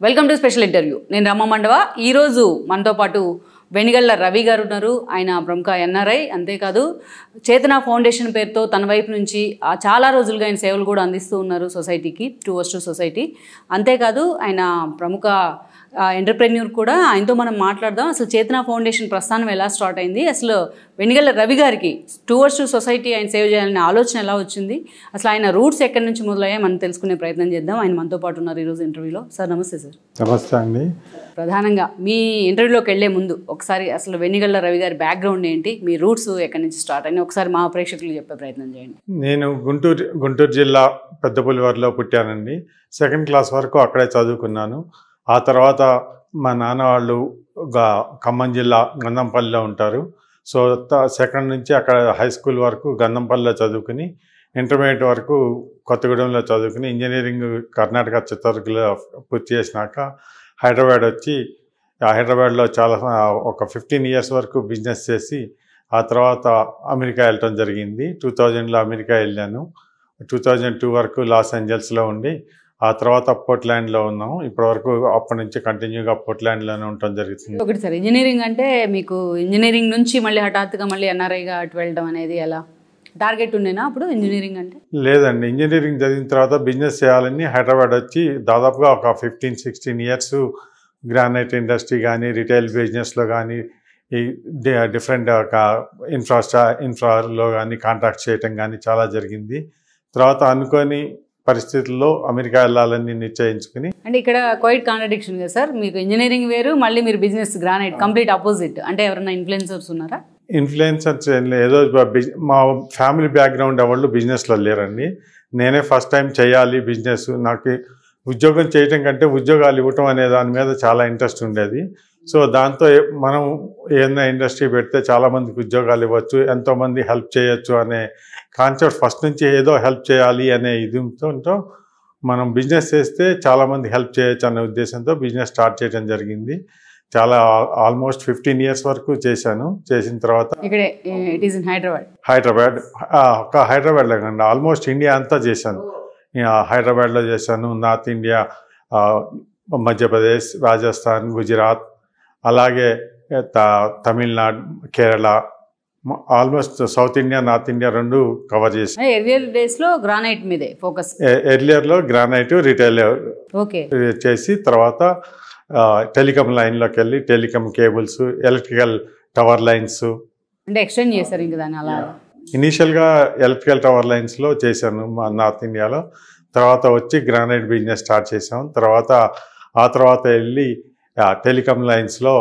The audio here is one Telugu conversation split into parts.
Welcome to special interview. నేను రమ్మ మండవ. ఈరోజు మనతో పాటు వెనిగళ్ల రవి గారు ఉన్నారు. ఆయన ప్రముఖ ఎన్ఆర్ఐ. అంతేకాదు చేతన ఫౌండేషన్ పేరుతో తన వైపు నుంచి చాలా రోజులుగా ఆయన సేవలు కూడా అందిస్తూ ఉన్నారు సొసైటీకి, టూవర్స్ టు సొసైటీ. అంతేకాదు ఆయన ప్రముఖ ఎంటర్ప్రెన్యూర్ కూడా. ఆయనతో మనం మాట్లాడదాం. అసలు చేతన ఫౌండేషన్ ప్రస్థానం ఎలా స్టార్ట్ అయింది, అసలు వెనిగళ్ల రవి గారికి టూవర్స్ టు సొసైటీ ఆయన సేవ చేయాలనే ఆలోచన ఎలా వచ్చింది, అసలు ఆయన రూట్స్ ఎక్కడి నుంచి మొదలయ్యాయి మనం తెలుసుకునే ప్రయత్నం చేద్దాం. ఆయన మనతో పాటు ఉన్నారు ఈరోజు ఇంటర్వ్యూలో. సార్ నమస్తే. సార్ నమస్తే అండి. ప్రధానంగా మీ ఇంటర్వ్యూలోకి వెళ్లే ముందు ఒకసారి అసలు వెనిగళ్ల రవి గారి బ్యాక్గ్రౌండ్ ఏంటి, మీ రూట్స్ ఎక్కడి నుంచి స్టార్ట్ అయినాయి ఒకసారి మా ప్రేక్షకులు చెప్పే ప్రయత్నం చేయండి. నేను గుంటూరు జిల్లా పెద్దపులివారిలో పుట్టానండి. 2nd క్లాస్ వరకు అక్కడే చదువుకున్నాను. ఆ తర్వాత మా నాన్న వాళ్ళు ఖమ్మం జిల్లా గంధంపల్లిలో ఉంటారు. సో 2nd నుంచి అక్కడ హై స్కూల్ వరకు గంధంపల్లిలో చదువుకుని, ఇంటర్మీడియట్ వరకు కొత్తగూడెంలో చదువుకుని, ఇంజనీరింగ్ కర్ణాటక చిత్తూరులో పూర్తి చేసినాక హైదరాబాద్ వచ్చి హైదరాబాద్లో ఒక 15 ఇయర్స్ వరకు బిజినెస్ చేసి ఆ తర్వాత అమెరికా వెళ్ళటం జరిగింది. 2000లో అమెరికా వెళ్ళాను. 2002 వరకు లాస్ ఏంజల్స్లో ఉండి ఆ తర్వాత పోర్ట్లాండ్లో ఉన్నాము. ఇప్పటివరకు అప్పటి నుంచి కంటిన్యూగా పోర్ట్లాండ్లోనే ఉండటం జరుగుతుంది. ఒకటి సార్, ఇంజనీరింగ్ అంటే మీకు ఇంజనీరింగ్ నుంచి మళ్ళీ హఠాత్తుగా మళ్ళీ ఎన్ఆర్ఐగా అటు వెళ్ళడం అనేది ఎలా టార్గెట్ ఉండేనా అప్పుడు ఇంజనీరింగ్ అంటే? లేదండి, ఇంజనీరింగ్ చదివిన తర్వాత బిజినెస్ చేయాలని హైదరాబాద్ వచ్చి దాదాపుగా ఒక 15-16 ఇయర్స్ గ్రానైట్ ఇండస్ట్రీ కానీ, రిటైల్ బిజినెస్లో కానీ, ఈ డిఫరెంట్ ఇన్ఫ్రాలో కానీ కాంట్రాక్ట్ చేయటం కానీ చాలా జరిగింది. తర్వాత అనుకోని పరిస్థితుల్లో అమెరికా వెళ్ళాలని నిశ్చయించుకుని. అంటే ఇక్కడ క్వైట్ కాంట్రడిక్షన్ కదా సార్, మీకు ఇంజనీరింగ్ వేరు, మళ్ళీ మీరు బిజినెస్ గ్రానైట్ కంప్లీట్ ఆపోజిట్. అంటే ఎవరైనా ఇన్ఫ్లుయెన్సర్స్ ఉన్నారా? ఇన్ఫ్లుయెన్సర్స్ ఏదో మా ఫ్యామిలీ బ్యాక్గ్రౌండ్ ఎవరు బిజినెస్లో లేరండి. నేనే ఫస్ట్ టైం చేయాలి బిజినెస్. నాకు ఉద్యోగం చేయటం కంటే ఉద్యోగాలు ఇవ్వటం అనే దాని మీద చాలా ఇంట్రెస్ట్ ఉండేది. సో దాంతో మనం ఏదైనా ఇండస్ట్రీ పెడితే చాలామందికి ఉద్యోగాలు ఇవ్వచ్చు, ఎంతోమంది హెల్ప్ చేయొచ్చు అనే కాన్సెప్ట్ ఫస్ట్ నుంచి ఏదో హెల్ప్ చేయాలి అనే ఇదితో మనం బిజినెస్ చేస్తే చాలామంది హెల్ప్ చేయొచ్చు అనే ఉద్దేశంతో బిజినెస్ స్టార్ట్ చేయడం జరిగింది. చాలా ఆల్మోస్ట్ 15 ఇయర్స్ వరకు చేశాను. చేసిన తర్వాత ఇక్కడే ఇట్ ఈస్ ఇన్ హైదరాబాద్ ఒక హైదరాబాద్లో కాండి ఆల్మోస్ట్ ఇండియా అంతా చేశాను. హైదరాబాద్లో చేశాను, నార్త్ ఇండియా, మధ్యప్రదేశ్, రాజస్థాన్, గుజరాత్, అలాగే Tamil Nadu, Kerala, almost south India, north India రెండు కవర్ చేసి. ఎర్లియర్ డేస్లో గ్రానైట్ మీదే ఫోకస్. ఎర్లియర్లో గ్రానైట్ రిటైల్ చేసి తర్వాత టెలికాం లైన్లోకి వెళ్ళి telecom cables, electrical tower lines అంటే ఎక్స్టెండ్ చేశారు ఇంకా దాన్ని అలా. ఇనీషియల్గా ఎలక్ట్రికల్ టవర్ లైన్స్లో చేశాను మా నార్త్ ఇండియాలో. తర్వాత వచ్చి గ్రానైట్ బిజినెస్ స్టార్ట్ చేసాం. ఆ తర్వాత వెళ్ళి టెలికాం లైన్స్లో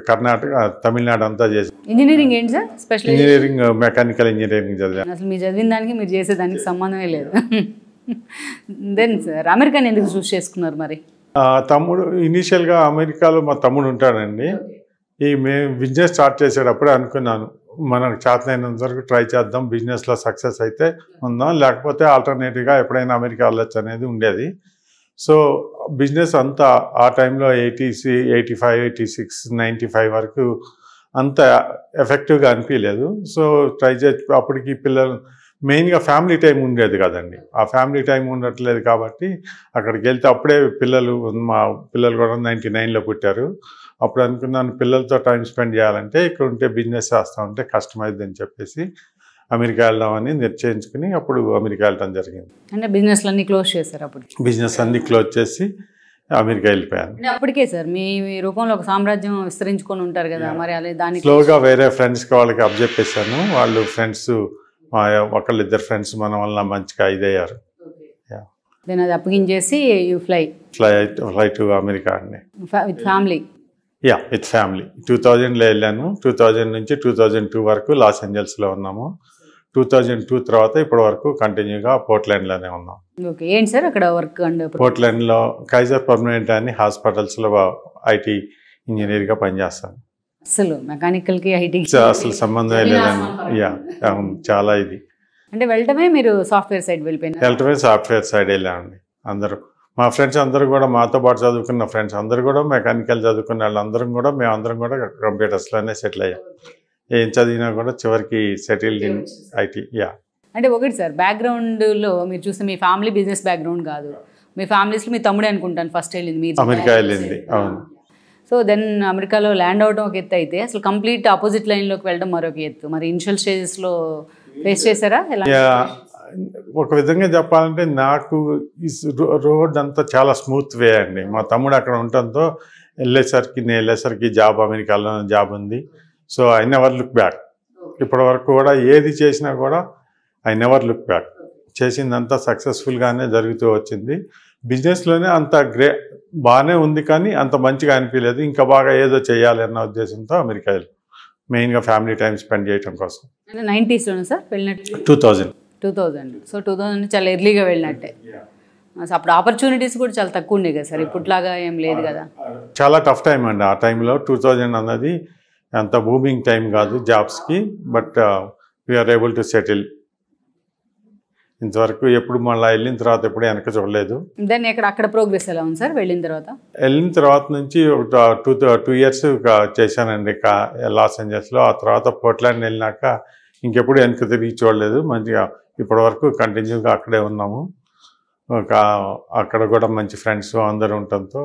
కర్ణాటక, తమిళనాడు అంతా చేసాం. ఇంజనీరింగ్ ఏంటి sir special? Engineering, mechanical engineering చదివాను. అసలు మీరు చదివిన దానికి మీరు చేసేదానికి సంబంధమే లేదు. దెన్ సార్ అమెరికాని ఎందుకు చూస్ చేసుకున్నారు మరి? తమ్ముడు ఇనీషియల్గా అమెరికాలో మా తమ్ముడు ఉంటాడండి. మేము బిజినెస్ స్టార్ట్ చేసేటప్పుడే అనుకున్నాను, మనకు చేతనైనంత వరకు ట్రై చేద్దాం, బిజినెస్లో సక్సెస్ అయితే ఉందాం, లేకపోతే ఆల్టర్నేటివ్గా ఎప్పుడైనా అమెరికా వెళ్ళొచ్చు అనేది ఉండేది. సో బిజినెస్ అంతా ఆ టైంలో 85, 86, 95 వరకు అంత ఎఫెక్టివ్గా అనిపించలేదు. సో ట్రై చేసి అప్పటికి పిల్లలు మెయిన్గా ఫ్యామిలీ టైం ఉండేది కదండి. ఆ ఫ్యామిలీ టైం ఉండట్లేదు కాబట్టి అక్కడికి వెళ్తే అప్పుడే మా పిల్లలు కూడా 99లో పుట్టారు. అప్పుడు అనుకున్నాను పిల్లలతో టైం స్పెండ్ చేయాలంటే ఇక్కడ ఉంటే బిజినెస్ చేస్తూ ఉంటే కష్టమైందని చెప్పేసి అమెరికా వెళ్దామని నిశ్చయించుకుని అప్పుడు అమెరికా వెళ్ళడం జరిగింది. అంటే బిజినెస్ అన్ని క్లోజ్ చేశారు అప్పుడు? బిజినెస్ అన్ని క్లోజ్ చేసి అమెరికా వెళ్ళిపోయాను. అప్పటికే సార్ మీ రూపంలో ఒక సామ్రాజ్యం విస్తరించుకొని ఉంటారు కదా, మరి అదే దానికి స్లోగా వేరే ఫ్రెండ్స్కి వాళ్ళకి అబ్జెప్పేశాను. వాళ్ళు ఫ్రెండ్స్, ఒకళ్ళిద్దరు ఫ్రెండ్స్ మన వల్ల మంచిగా ఇదయ్యారు. అది అప్పగించేసి ఫ్లై టు అమెరికా అండి విత్ ఫ్యామిలీ. విత్ ఫ్యామిలీ 2000లో వెళ్ళాను. 2000 నుంచి 2002 వరకు లాస్ ఏంజల్స్లో ఉన్నాము. 2002 తర్వాత ఇప్పటి వరకు కంటిన్యూగా పోర్ట్లాండ్లోనే ఉన్నాం. ఓకే, ఏంటి సార్ అక్కడ వర్క్? అండ్ పోర్ట్లాండ్లో కైజర్ పర్మనెంట్ అని హాస్పిటల్స్లో ఐటీ ఇంజనీర్గా పనిచేస్తాను. అసలు మెకానికల్కి ఐటీకి అసలు సంబంధం లేదండి. చాలా ఇది అంటే వెళ్ళటమే మీరు సాఫ్ట్వేర్ సైడ్ వెళ్ళిపోయినా? వెళ్ళటమే సాఫ్ట్వేర్ సైడ్ వెళ్ళామండి. అందరూ మా ఫ్రెండ్స్ అందరూ కూడా, మాతో పాటు చదువుకున్న ఫ్రెండ్స్ అందరూ కూడా మెకానికల్ చదువుకున్న వాళ్ళందరం కూడా మేమందరం కూడా కంప్యూటర్స్లోనే సెటిల్ అయ్యాం. ఏం చదివినా కూడా చివరికి సెటిల్డ్ ఇన్ ఐటీ. అంటే ఒకటి సార్ బ్యాక్గ్రౌండ్లో మీరు చూస్తే మీ ఫ్యామిలీ బిజినెస్ బ్యాక్గ్రౌండ్ కాదు, మీ ఫ్యామిలీస్లో మీ తమ్ముడే అనుకుంటాను ఫస్ట్ వెళ్ళింది మీరు. అమెరికా వెళ్ళింది. అవును. సో దెన్ అమెరికాలో ల్యాండ్ అవడం ఒక ఎత్తు అయితే అసలు కంప్లీట్ ఆపోజిట్ లైన్లోకి వెళ్ళడం మరొక ఎత్తు. మరి ఇనిషియల్ స్టేజెస్లో ఫేస్ చేశారా ఎలా? ఒక విధంగా చెప్పాలంటే నాకు ఈ రోడ్ అంతా చాలా స్మూత్ వే అండి. మా తమ్ముడు అక్కడ ఉండటంతో నేను వెళ్ళేసరికి జాబ్ అమెరికాలో జాబ్ ఉంది. So I never look back. ఇప్పటి వరకు కూడా ఏది చేసినా కూడా ఐ నెవర్ లుక్ బ్యాక్. చేసిందంతా సక్సెస్ఫుల్గానే జరుగుతూ వచ్చింది. బిజినెస్లోనే అంత బాగానే ఉంది కానీ అంత మంచిగా అనిపించలేదు. ఇంకా బాగా ఏదో చేయాలి అన్న ఉద్దేశంతో అమెరికా వెళ్ళి మెయిన్గా ఫ్యామిలీ టైం స్పెండ్ చేయడం కోసం. 90sలోనే సార్ వెళ్ళినట్టు? 2000. సో 2000 చాలా ఎర్లీగా వెళ్ళినట్టే. అప్పుడు ఆపర్చునిటీస్ కూడా చాలా తక్కువ ఉండే కదా సార్, ఇప్పట్లాగా ఏం లేదు కదా. చాలా టఫ్ టైం అండి ఆ టైంలో. 2000 అన్నది అంత బూమింగ్ టైం కాదు జాబ్స్కి. But we are able to settle. ఇంతవరకు ఎప్పుడు మళ్ళీ వెళ్ళిన తర్వాత ఎప్పుడు వెనక చూడలేదు. దాన్ని అక్కడ ప్రోగ్రెస్ ఎలా ఉంది సార్ వెళ్ళిన తర్వాత? వెళ్ళిన తర్వాత నుంచి ఒక 2 years చేశానండి లాస్ ఏంజల్స్లో. ఆ తర్వాత పోర్ట్లాండ్ వెళ్ళినాక ఇంకెప్పుడు వెనక తిరిగి చూడలేదు. మంచిగా ఇప్పటివరకు కంటిన్యూగా అక్కడే ఉన్నాము. అక్కడ కూడా మంచి ఫ్రెండ్స్ అందరూ ఉండటంతో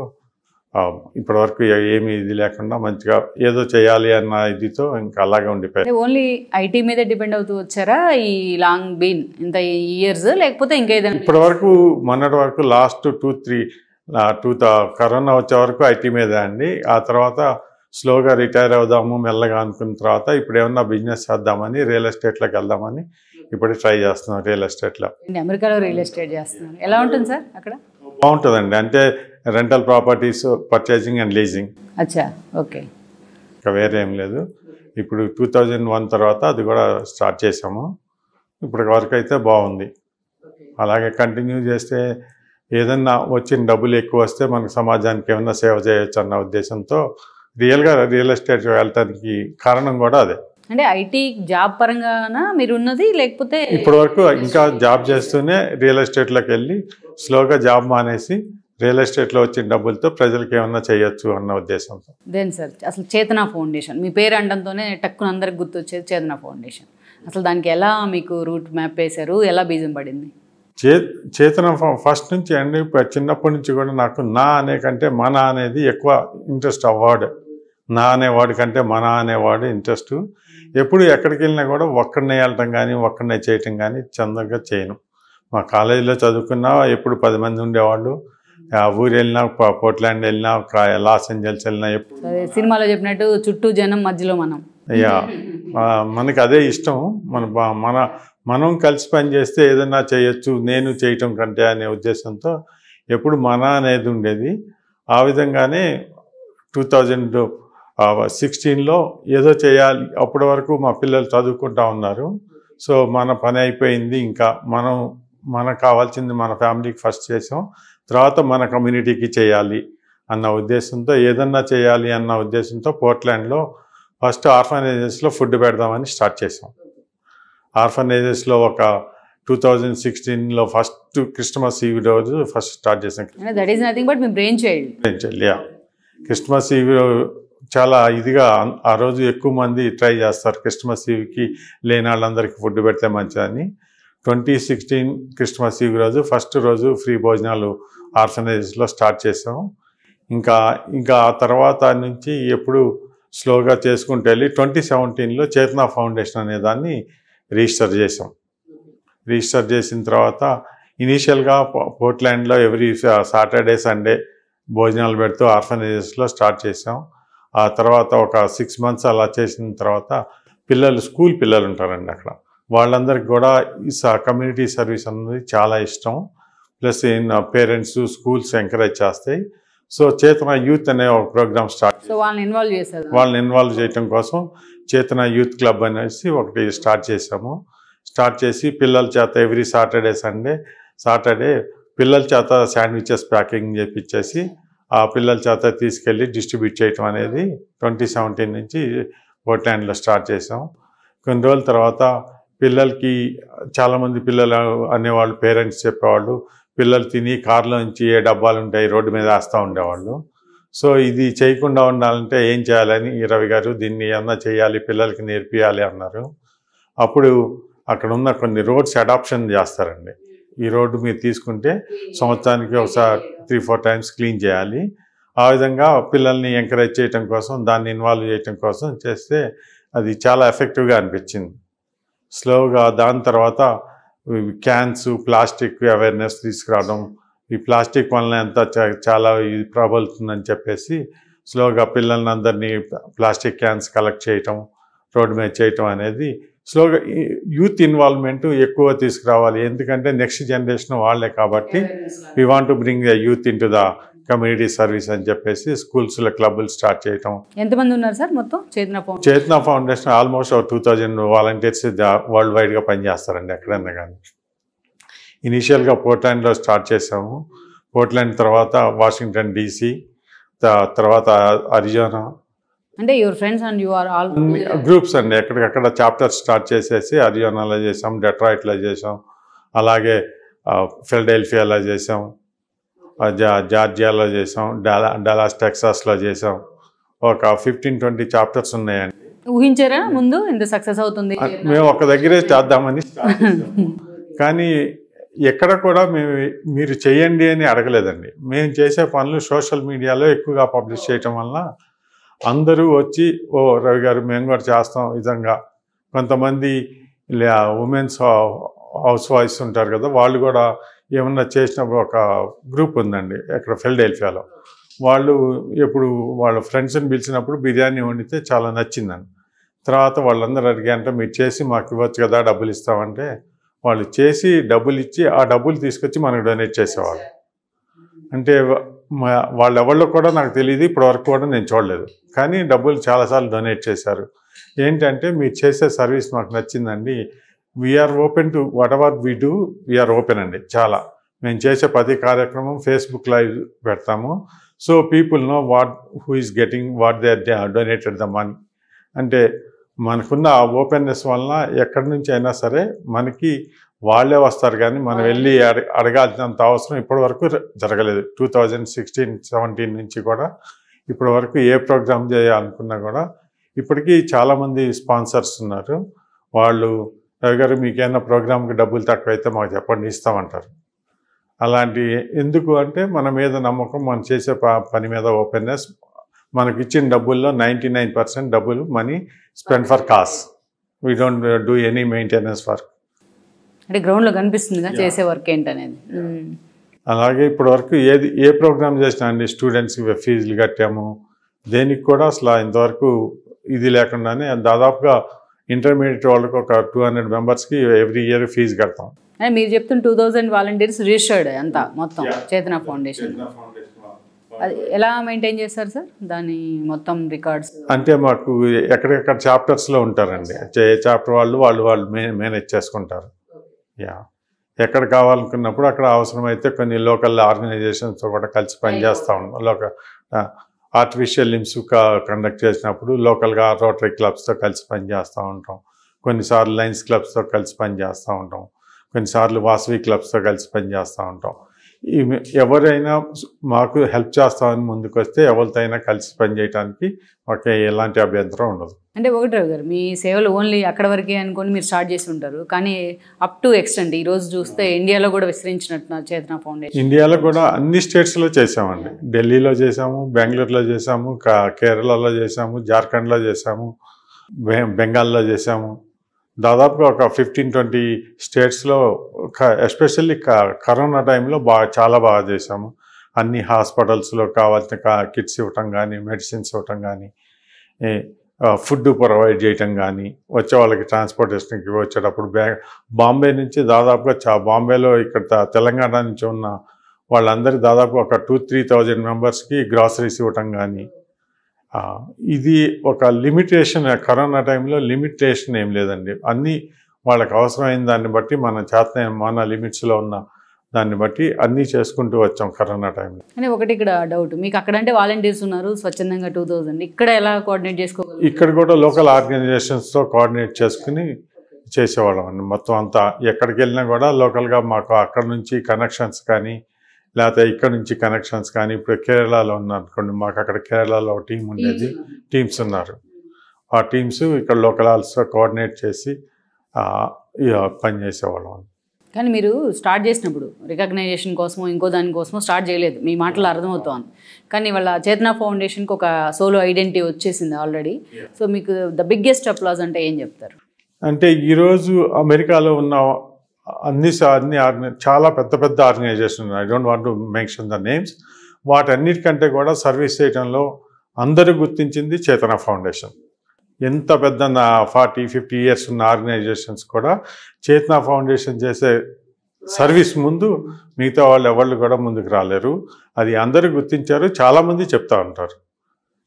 ఇప్పటివరకు ఏమీ ఇది లేకుండా మంచిగా ఏదో చేయాలి అన్న ఇదితో ఇంకా అలాగే ఉండిపోయాయి. ఓన్లీ ఐటీ మీద డిపెండ్ అవుతూ వచ్చారా ఈ లాంగ్ బీన్ ఇంత ఇయర్స్, లేకపోతే ఇంకేదైనా? ఇప్పటి వరకు మొన్నటి వరకు లాస్ట్ 2-3 కరోనా వచ్చే వరకు ఐటీ మీదే అండి. ఆ తర్వాత స్లోగా రిటైర్ అవుదాము మెల్లగా అనుకున్న తర్వాత ఇప్పుడు ఏమన్నా బిజినెస్ చేద్దామని రియల్ ఎస్టేట్లోకి వెళ్దామని ఇప్పుడు ట్రై చేస్తున్నాం. రియల్ ఎస్టేట్లో అమెరికాలో రియల్ ఎస్టేట్ చేస్తున్నారు. ఎలా ఉంటుంది సార్ అక్కడ? బాగుంటుందండి. అంటే rental properties purchasing and leasing. అచ్చా, ఓకే. ఇంకా వేరే ఏం లేదు. ఇప్పుడు 2001 తర్వాత అది కూడా స్టార్ట్ చేసాము. ఇప్పటి వరకు అయితే బాగుంది. అలాగే కంటిన్యూ చేస్తే ఏదన్నా వచ్చిన డబ్బులు ఎక్కువ వస్తే మనకు సమాజానికి ఏమన్నా సేవ చేయొచ్చు అన్న ఉద్దేశంతో రియల్ ఎస్టేట్ వెళ్ళటానికి కారణం కూడా అదే. అంటే ఐటీ జాబ్ పరంగానా మీరు ఉన్నది, లేకపోతే ఇప్పటి వరకు ఇంకా జాబ్ చేస్తూనే రియల్ ఎస్టేట్లోకి వెళ్ళి స్లోగా జాబ్ మానేసి రియల్ ఎస్టేట్లో వచ్చిన డబ్బులతో ప్రజలకు ఏమన్నా చేయొచ్చు అన్న ఉద్దేశంతో. దేని సార్ అసలు చేతన ఫౌండేషన్ మీ పేరు అనడంతోనే టక్కున అందరికి గుర్తొచ్చేది చేతన ఫౌండేషన్. అసలు దానికి ఎలా మీకు రూట్ మ్యాప్ వేశారు, ఎలా బీజం పడింది? చేతన ఫస్ట్ నుంచి అండి, చిన్నప్పటి నుంచి కూడా నాకు నా అనే కంటే మన అనేది ఎక్కువ ఇంట్రెస్ట్. అవార్డు నా అనేవాడి కంటే మన అనేవాడు ఇంట్రెస్ట్. ఎప్పుడు ఎక్కడికి వెళ్ళినా కూడా ఒక్కడనే వెళ్ళటం కానీ ఒక్కడనే చేయటం కానీ చందంగా చేయను. మా కాలేజీలో చదువుకున్నా ఎప్పుడు 10 మంది ఉండేవాళ్ళు. ఊరు వెళ్ళినా, పోర్ట్లాండ్ వెళ్ళినా, లాస్ ఏంజల్స్ వెళ్ళినా, సినిమాలో చెప్పినట్టు చుట్టూ జనం మధ్యలో మనం. అయ్యా మనకి అదే ఇష్టం. మనం కలిసి పని చేస్తే ఏదన్నా చేయొచ్చు, నేను చేయటం కంటే అనే ఉద్దేశంతో ఎప్పుడు మన అనేది ఉండేది. ఆ విధంగానే 2016లో ఏదో చేయాలి. అప్పటి వరకు మా పిల్లలు చదువుకుంటా ఉన్నారు. సో మన పని అయిపోయింది. ఇంకా మనకు కావాల్సింది మన ఫ్యామిలీకి ఫస్ట్ చేసాం, తర్వాత మన కమ్యూనిటీకి చేయాలి అన్న ఉద్దేశంతో ఏదన్నా చేయాలి అన్న ఉద్దేశంతో పోర్ట్లాండ్లో ఫస్ట్ ఆర్ఫనైజెస్లో ఫుడ్ పెడదామని స్టార్ట్ చేసాం. ఆర్ఫనైజెస్లో ఒక 2016లో ఫస్ట్ క్రిస్మస్ ఈవ్ రోజు ఫస్ట్ స్టార్ట్ చేసాం. దట్ ఈస్ నథింగ్ బట్ మీ బ్రెయిన్ చైల్డ్. క్రిస్మస్ ఈవ్ చాలా ఇదిగా ఆ రోజు ఎక్కువ మంది ట్రై చేస్తారు. క్రిస్మస్ ఈవ్కి లేని వాళ్ళందరికీ ఫుడ్ పెడితే మంచిదని 2016 క్రిస్మస్ ఈవ్ రోజు ఫస్ట్ రోజు ఫ్రీ భోజనాలు ఆర్ఫనైజెస్లో స్టార్ట్ చేసాం. ఇంకా ఆ తర్వాత నుంచి ఎప్పుడు స్లోగా చేసుకుంటూ వెళ్ళి 2017లో చేతన ఫౌండేషన్ అనే దాన్ని రిజిస్టర్ చేసాం. రిజిస్టర్ చేసిన తర్వాత ఇనీషియల్గా పోర్ట్లాండ్లో ఎవ్రీ సాటర్డే సండే భోజనాలు పెడుతూ ఆర్ఫనైజెస్లో స్టార్ట్ చేసాం. ఆ తర్వాత ఒక 6 months అలా చేసిన తర్వాత స్కూల్ పిల్లలు ఉంటారండి అక్కడ, వాళ్ళందరికీ కూడా ఈ కమ్యూనిటీ సర్వీస్ అనేది చాలా ఇష్టం. ప్లస్ పేరెంట్స్ స్కూల్స్ ఎంకరేజ్ చేస్తాయి. సో చేతన యూత్ అనే ఒక ప్రోగ్రామ్ స్టార్ట్, వాళ్ళని ఇన్వాల్వ్ చేయటం కోసం చేతన యూత్ క్లబ్ అనేసి ఒకటి స్టార్ట్ చేసాము. స్టార్ట్ చేసి పిల్లల చేత ఎవ్రీ సాటర్డే పిల్లల చేత శాండ్విచెస్ ప్యాకింగ్ చేపించేసి ఆ పిల్లల చేత తీసుకెళ్ళి డిస్ట్రిబ్యూట్ చేయటం అనేది 2017 నుంచి పోర్ట్లాండ్లో స్టార్ట్ చేసాం. కొన్ని రోజుల తర్వాత పిల్లలకి చాలామంది పిల్లలు అనేవాళ్ళు, పేరెంట్స్ చెప్పేవాళ్ళు, పిల్లలు తిని కార్లో నుంచి ఏ డబ్బాలు ఉంటాయి రోడ్డు మీద వేస్తూ ఉండేవాళ్ళు. సో ఇది చేయకుండా ఉండాలంటే ఏం చేయాలని రవి గారు దీన్ని ఏమన్నా చేయాలి, పిల్లలకి నేర్పియాలి అన్నారు. అప్పుడు అక్కడ ఉన్న కొన్ని రోడ్స్ అడాప్షన్ చేస్తారండి. ఈ రోడ్డు మీరు తీసుకుంటే సంవత్సరానికి ఒకసారి 3-4 టైమ్స్ క్లీన్ చేయాలి. ఆ విధంగా పిల్లల్ని ఎంకరేజ్ చేయటం కోసం, దాన్ని ఇన్వాల్వ్ చేయటం కోసం చేస్తే అది చాలా ఎఫెక్టివ్గా అనిపించింది. స్లోగా దాని తర్వాత క్యాన్స్, ప్లాస్టిక్ అవేర్నెస్ తీసుకురావడం, ఈ ప్లాస్టిక్ వలన ఎంత చాలా ఇది ప్రబలుతుందని చెప్పేసి స్లోగా పిల్లల్ని అందరినీ ప్లాస్టిక్ క్యాన్స్ కలెక్ట్ చేయటం, రోడ్డు మీద చేయటం అనేది స్లోగా యూత్ ఇన్వాల్వ్మెంట్ ఎక్కువ తీసుకురావాలి. ఎందుకంటే నెక్స్ట్ జనరేషన్ వాళ్ళే కాబట్టి we want to bring the youth in to the community service అని చెప్పేసి స్కూల్స్లో క్లబ్బులు స్టార్ట్ చేయటం. ఎంతమంది ఉన్నారు సార్ మొత్తం చేతన ఫౌండేషన్? ఆల్మోస్ట్ 2000 వాలంటీర్స్ వరల్డ్ వైడ్గా పనిచేస్తారండి ఎక్కడన్నా కానీ. ఇనీషియల్గా పోర్ట్లాండ్లో స్టార్ట్ చేసాము. పోర్ట్లాండ్ తర్వాత వాషింగ్టన్ DC, తర్వాత అరిజోనా. అంటే your friends and you are all groups అండి. ఎక్కడికక్కడ చాప్టర్స్ స్టార్ట్ చేసేసి అరిజోనాలో చేసాం, డెట్రాయిట్లో చేసాం, అలాగే ఫిలడెల్ఫియాలో చేసాం, జార్జియాలో చేసాం, డలాస్ టెక్సాస్లో చేసాం. ఒక 15-20 చాప్టర్స్ ఉన్నాయండి. ఊహించారా ముందు ఇంత సక్సెస్ అవుతుంది? మేము ఒక దగ్గరే చేద్దామని కానీ ఎక్కడ కూడా మీరు చేయండి అని అడగలేదండి. మేము చేసే పనులు సోషల్ మీడియాలో ఎక్కువగా పబ్లిష్ చేయటం వల్ల అందరూ వచ్చి ఓ రవి గారు మేము కూడా చేస్తాం విధంగా. కొంతమంది ఉమెన్స్ హౌస్ వైఫ్స్ ఉంటారు కదా, వాళ్ళు కూడా ఏమన్నా చేసినప్పుడు ఒక గ్రూప్ ఉందండి ఇక్కడ ఫిలడెల్ఫియాలో. వాళ్ళు ఎప్పుడు వాళ్ళ ఫ్రెండ్స్ని పిలిచినప్పుడు బిర్యానీ వండితే చాలా నచ్చిందండి. తర్వాత వాళ్ళందరూ అడిగారంటే మీరు చేసి మాకు ఇవ్వచ్చు కదా, డబ్బులు ఇస్తామంటే వాళ్ళు చేసి డబ్బులు ఇచ్చి ఆ డబ్బులు తీసుకొచ్చి మనకు డొనేట్ చేసేవాళ్ళు. అంటే వాళ్ళు ఎవరిలో కూడా నాకు తెలియదు, ఇప్పటివరకు కూడా నేను చూడలేదు. కానీ డబ్బులు చాలాసార్లు డొనేట్ చేశారు. ఏంటంటే మీరు చేసే సర్వీస్ మాకు నచ్చిందండి, we are open to whatever we do, we are open అండి. చాలా మేము చేసే ప్రతి కార్యక్రమం ఫేస్బుక్ లైవ్ పెడతాము. So people know who is getting what they donated the money. అంటే మనకున్న ఆ ఓపెన్నెస్ వలన ఎక్కడి నుంచి అయినా సరే మనకి వాళ్ళే వస్తారు, కానీ మనం వెళ్ళి అడగాల్సినంత అవసరం ఇప్పటివరకు జరగలేదు. 2016-17 నుంచి కూడా ఇప్పటి వరకు ఏ ప్రోగ్రామ్ చేయాలనుకున్నా కూడా ఇప్పటికీ చాలామంది స్పాన్సర్స్ ఉన్నారు. వాళ్ళు రవి గారు మీకేమైనా ప్రోగ్రామ్కి డబ్బులు తక్కువైతే మాకు చెప్పండి, ఇస్తామంటారు. అలాంటి ఎందుకు అంటే మన మీద నమ్మకం, మనం చేసే పని మీద ఓపెన్నెస్. మనకి ఇచ్చిన డబ్బుల్లో 99% డబ్బులు money spend for cost. We don't do any maintenance work. అంటే గ్రౌండ్లో కనిపిస్తుందిగా చేసే వర్క్ ఏంటనేది. అలాగే ఇప్పటి వరకు ఏ ప్రోగ్రామ్ చేసినా అండి, స్టూడెంట్స్కి ఫీజులు కట్టాము, దేనికి కూడా అసలు ఇంతవరకు ఇది లేకుండానే దాదాపుగా ఇంటర్మీడియట్ వాళ్ళకి ఒక 200 మెంబర్స్కి ఎవ్రీ ఇయర్ ఫీజు కడతాం. మీరు చెప్తున్న 2000 వాలంటీర్స్ రిజిస్టర్డ్ అంతా మొత్తం చేతన ఫౌండేషన్. అది ఎలా మెయింటైన్ చేస్తారు సార్ దాని మొత్తం రికార్డ్స్? అంటే మాకు ఎక్కడెక్కడ చాప్టర్స్లో ఉంటారండి, ఏ చాప్టర్ వాళ్ళు మేనేజ్ చేసుకుంటారు. ఎక్కడ కావాలనుకున్నప్పుడు అక్కడ అవసరమైతే కొన్ని లోకల్ ఆర్గనైజేషన్స్తో కూడా కలిసి పనిచేస్తూ ఉంటాం. ఆర్టిఫిషియల్ లిమ్స్ కండక్ట్ చేసినప్పుడు లోకల్గా రోటరీ క్లబ్స్తో కలిసి పనిచేస్తూ ఉంటాం. కొన్నిసార్లు లయన్స్ క్లబ్స్తో కలిసి పనిచేస్తూ ఉంటాం. కొన్నిసార్లు వాసవి క్లబ్స్తో కలిసి పనిచేస్తూ ఉంటాం. ఎవరైనా మాకు హెల్ప్ చేస్తామని ముందుకు వస్తే ఎవరితో అయినా కలిసి పనిచేయడానికి మాకు ఎలాంటి అభ్యంతరం ఉండదు. అంటే ఒకటి రవి గారు, మీ సేవలు ఓన్లీ అక్కడ వరకే అనుకొని మీరు స్టార్ట్ చేసి ఉంటారు, కానీ అప్ టు ఎక్స్టెంట్ ఈరోజు చూస్తే ఇండియాలో కూడా విస్తరించినట్టున్నారు చేతన ఫౌండేషన్. ఇండియాలో కూడా అన్ని స్టేట్స్లో చేసామండి. ఢిల్లీలో చేసాము, బెంగళూరులో చేసాము, కేరళలో చేసాము, జార్ఖండ్లో చేసాము, బెంగాల్లో చేసాము. దాదాపుగా ఒక 15-20 స్టేట్స్లో ఎస్పెషల్లీ కరోనా టైంలో చాలా బాగా చేసాము. అన్ని హాస్పిటల్స్లో కావాల్సిన కిట్స్ ఇవ్వటం కానీ, మెడిసిన్స్ ఇవ్వటం కానీ, ఫుడ్ ప్రొవైడ్ చేయటం కానీ, వచ్చే వాళ్ళకి ట్రాన్స్పోర్టేషన్కి వచ్చేటప్పుడు బాంబే నుంచి దాదాపుగా బాంబేలో ఇక్కడ తెలంగాణ నుంచి ఉన్న వాళ్ళందరికీ దాదాపు ఒక 2,000-3,000 మెంబర్స్కి గ్రాసరీస్ ఇవ్వటం కానీ. ఇది ఒక లిమిటేషన్, కరోనా టైంలో లిమిటేషన్ ఏం లేదండి. అన్నీ వాళ్ళకి అవసరమైన దాన్ని బట్టి మన లిమిట్స్లో ఉన్న దాన్ని బట్టి అన్నీ చేసుకుంటూ వచ్చాం కరోనా టైంలో. అంటే ఒకటి ఇక్కడ డౌట్, మీకు అక్కడ అంటే వాలంటీర్స్ ఉన్నారు స్వచ్ఛందంగా 2000, ఇక్కడ ఎలా కోఆర్డినేట్ చేసుకోవాలి? ఇక్కడ కూడా లోకల్ ఆర్గనైజేషన్స్తో కోఆర్డినేట్ చేసుకుని చేసేవాళ్ళం అండి. మొత్తం అంతా ఎక్కడికి వెళ్ళినా కూడా లోకల్గా మాకు అక్కడ నుంచి కనెక్షన్స్ కానీ, లేకపోతే ఇక్కడ నుంచి కనెక్షన్స్ కానీ. ఇప్పుడు కేరళలో ఉన్నారనుకోండి, మాకు అక్కడ కేరళలో ఒక టీం ఉండేది, టీమ్స్ ఉన్నారు. ఆ టీమ్స్ ఇక్కడ లోకల్ ఆల్సో కోఆర్డినేట్ చేసి పనిచేసేవాళ్ళం. కానీ మీరు స్టార్ట్ చేసినప్పుడు రికగ్నైజేషన్ కోసమో ఇంకో దానికోసమో స్టార్ట్ చేయలేదు, మీ మాటలు అర్థమవుతోంది. కానీ వాళ్ళ చేతన ఫౌండేషన్కి ఒక సోలో ఐడెంటిటీ వచ్చేసింది ఆల్రెడీ. సో మీకు ద బిగ్గెస్ట్ అప్లాజ్ అంటే ఏం చెప్తారు? అంటే ఈరోజు అమెరికాలో ఉన్న అన్ని చాలా పెద్ద పెద్ద organisation, I don't want to mention the names, వాటన్నిటికంటే కూడా సర్వీస్ చేయడంలో అందరూ గుర్తించింది చేతన ఫౌండేషన్. ఎంత పెద్ద 40-50 years ఉన్న ఆర్గనైజేషన్స్ కూడా చేతన ఫౌండేషన్ చేసే సర్వీస్ ముందు మిగతా వాళ్ళు కూడా ముందుకు రాలేరు. అది అందరూ గుర్తించారు, చాలామంది చెప్తా ఉంటారు.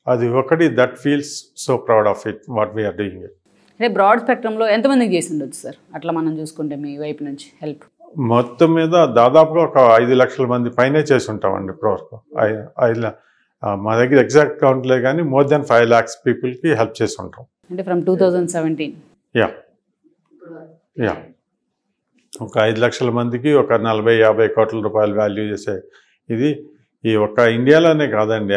అది ఒకటి that feels so proud of it what we are doing it. అంటే బ్రాడ్ స్పెక్ట్రంలో ఎంతమందికి చేసి ఉండొచ్చు సార్ అట్లా మనం చూసుకుంటే మీ వైపు నుంచి హెల్ప్? మొత్తం మీద దాదాపుగా ఒక 5 లక్షల మంది పైనే చేసి ఉంటామండి ఇప్పటివరకు. మా దగ్గర ఎగ్జాక్ట్ కౌంట్ లేదు కానీ మోర్ దెన్ 5 lakhs పీపుల్కి హెల్ప్ చేసి ఉంటాం. అంటే ఫ్రమ్ 2017. యా ఒక 5 లక్షల మందికి ఒక 40-50 కోట్ల రూపాయలు వాల్యూ చేసే ఇది ఈ ఒక్క ఇండియాలోనే కాదండి,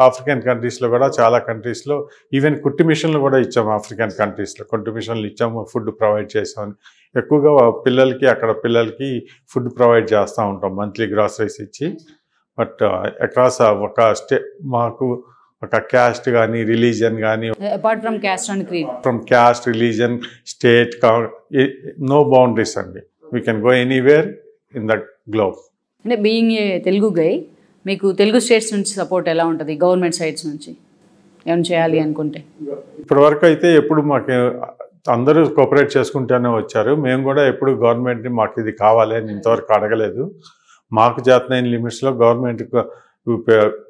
ఆఫ్రికన్ కంట్రీస్లో కూడా చాలా కంట్రీస్లో ఈవెన్ కుట్టి మిషన్లు కూడా ఇచ్చాము. ఆఫ్రికన్ కంట్రీస్లో కుట్టి మిషన్లు ఇచ్చాము, ఫుడ్ ప్రొవైడ్ చేసామని. ఎక్కువగా పిల్లలకి ఫుడ్ ప్రొవైడ్ చేస్తూ ఉంటాం మంత్లీ గ్రాసరీస్ ఇచ్చి. బట్ అక్రాస్ మాకు ఒక క్యాస్ట్ కానీ రిలీజన్ కానీ, apart from caste and creed, from caste religion state no boundaries అండి. We can go anywhere in the globe. అంటే బీయింగ్ ఏ తెలుగు గై, మీకు తెలుగు స్టేట్స్ నుంచి సపోర్ట్ ఎలా ఉంటుంది? గవర్నమెంట్ సైడ్స్ నుంచి ఏమైనా చేయాలి అనుకుంటే? ఇప్పటివరకు అయితే ఎప్పుడు మాకు అందరూ కోఆపరేట్ చేసుకుంటూనే వచ్చారు. మేము కూడా ఎప్పుడు గవర్నమెంట్ని మాకు ఇది కావాలి అని ఇంతవరకు అడగలేదు. మాకు చేతనైన లిమిట్స్లో గవర్నమెంట్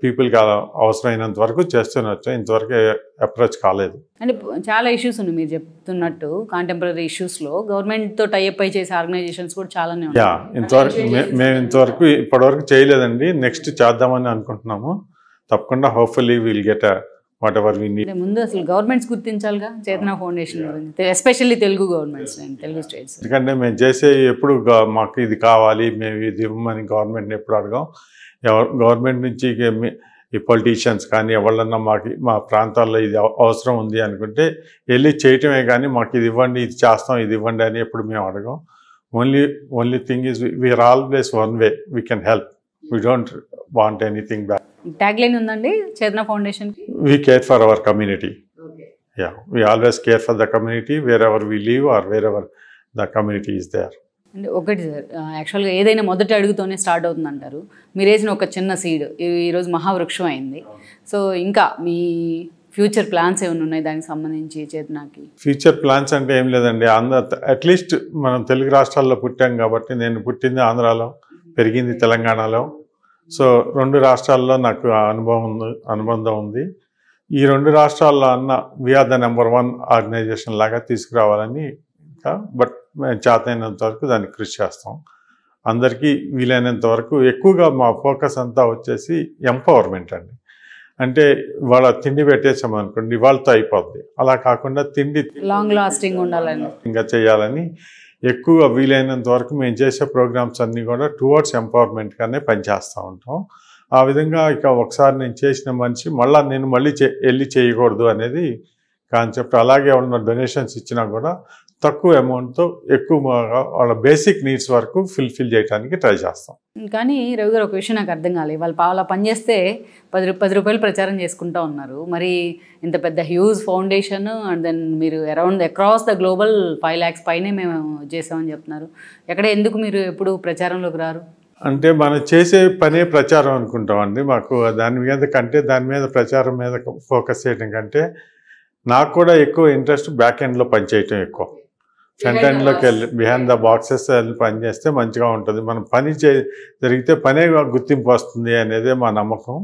పీపుల్కి అవసరమైనంత వరకు చేస్తూనే వచ్చాం. ఇంతవరకు అప్రోచ్ కాలేదు. అంటే చాలా ఇష్యూస్ ఉన్నాయి మీరు చెప్తున్నట్టు. కాంటెంపరీ ఇష్యూస్లో గవర్నమెంట్తో టైఅప్ అయి చేసే ఆర్గనైజేషన్స్ కూడా చాలానే ఉన్నాయి. మేము ఇప్పటివరకు చేయలేదండి. నెక్స్ట్ చేద్దామని అనుకుంటున్నాము. తప్పకుండా hopefully will get whatever we need. ముందు అసలు గవర్నమెంట్స్ గుర్తించాలిగా చేతన ఫౌండేషన్ గురించి, especially Telugu governments and Telugu states. ఎందుకంటే మేము చేసే ఎప్పుడు మాకు ఇది కావాలి, మేము ఇది ఇవ్వమని గవర్నమెంట్ని ఎప్పుడు అడగాం. గవర్నమెంట్ నుంచి ఈ పొలిటీషియన్స్ కానీ ఎవరన్నా మా ప్రాంతాల్లో ఇది అవసరం ఉంది అనుకుంటే వెళ్ళి చేయటమే కానీ మాకు ఇది ఇవ్వండి, ఇది చేస్తాం, ఇది ఇవ్వండి అని ఎప్పుడు మేము అడగాం. Only thing is we are always one way, we can help, we don't want anything back. Tag line ఉందండి చేతన ఫౌండేషన్కి, we care for our community. We always care for the community wherever we live or wherever the community is there. అంటే ఒకటి సార్, యాక్చువల్గా ఏదైనా మొదటి అడుగుతోనే స్టార్ట్ అవుతుంది అంటారు. మీరు వేసిన ఒక చిన్న సీడ్ ఈరోజు మహావృక్షం అయింది. సో ఇంకా మీ ఫ్యూచర్ ప్లాన్స్ ఏమైనా ఉన్నాయి దానికి సంబంధించి చేతనకి? ఫ్యూచర్ ప్లాన్స్ అంటే ఏం లేదండి. అట్లీస్ట్ మనం తెలుగు రాష్ట్రాల్లో పుట్టాం కాబట్టి, నేను పుట్టింది ఆంధ్రాలో, పెరిగింది తెలంగాణలో. సో 2 రాష్ట్రాల్లో నాకు అనుబంధం ఉంది. ఈ 2 రాష్ట్రాల్లో వీఆర్ ద నెంబర్ 1 ఆర్గనైజేషన్ లాగా తీసుకురావాలని. బట్ మేము చేతనైనంత వరకు దాన్ని కృషి చేస్తాం. అందరికీ వీలైనంత వరకు ఎక్కువగా మా ఫోకస్ అంతా వచ్చేసి ఎంపవర్మెంట్ అండి. అంటే వాళ్ళ తిండి పెట్టేసామనుకోండి, వాళ్ళతో అయిపోద్ది. అలా కాకుండా తిండి లాంగ్ లాస్టింగ్ ఉండాలని ఇంకా చేయాలని ఎక్కువగా వీలైనంత వరకు మేము చేసే ప్రోగ్రామ్స్ అన్నీ కూడా టువర్డ్స్ ఎంపవర్మెంట్గానే పనిచేస్తూ ఉంటాం. ఆ విధంగా ఇక ఒకసారి నేను చేసిన మనిషి నేను వెళ్ళి చేయకూడదు అనేది కాన్సెప్ట్. అలాగే ఉన్న డొనేషన్స్ ఇచ్చినా కూడా తక్కువ అమౌంట్తో ఎక్కువ వాళ్ళ బేసిక్ నీడ్స్ వరకు ఫుల్ఫిల్ చేయడానికి ట్రై చేస్తాం. కానీ రవి గారు, ఒక విషయం నాకు అర్థం కాలేదు. వాళ్ళు పావులా పనిచేస్తే 10 రూపాయలు ప్రచారం చేసుకుంటూ ఉన్నారు. మరి ఇంత పెద్ద హ్యూజ్ ఫౌండేషన్ అండ్ దెన్ మీరు అక్రాస్ ద గ్లోబల్ 5 lakhs పైనే మేము చేసామని చెప్తున్నారు. ఎందుకు మీరు ఎప్పుడు ప్రచారంలోకి రారు? అంటే మనం చేసే పనే ప్రచారం అనుకుంటామండి. మాకు దాని మీద ప్రచారం మీద ఫోకస్ చేయడం కంటే నాకు కూడా ఎక్కువ ఇంట్రెస్ట్ బ్యాక్ ఎండ్లో పనిచేయటం ఎక్కువ. ఫ్రంట్ ఎండ్లోకి వెళ్ళి బిహైండ్ ద బాక్సెస్ వెళ్ళి పని చేస్తే మంచిగా ఉంటుంది. మనం జరిగితే పనే గుర్తింపు వస్తుంది అనేదే మా నమ్మకం.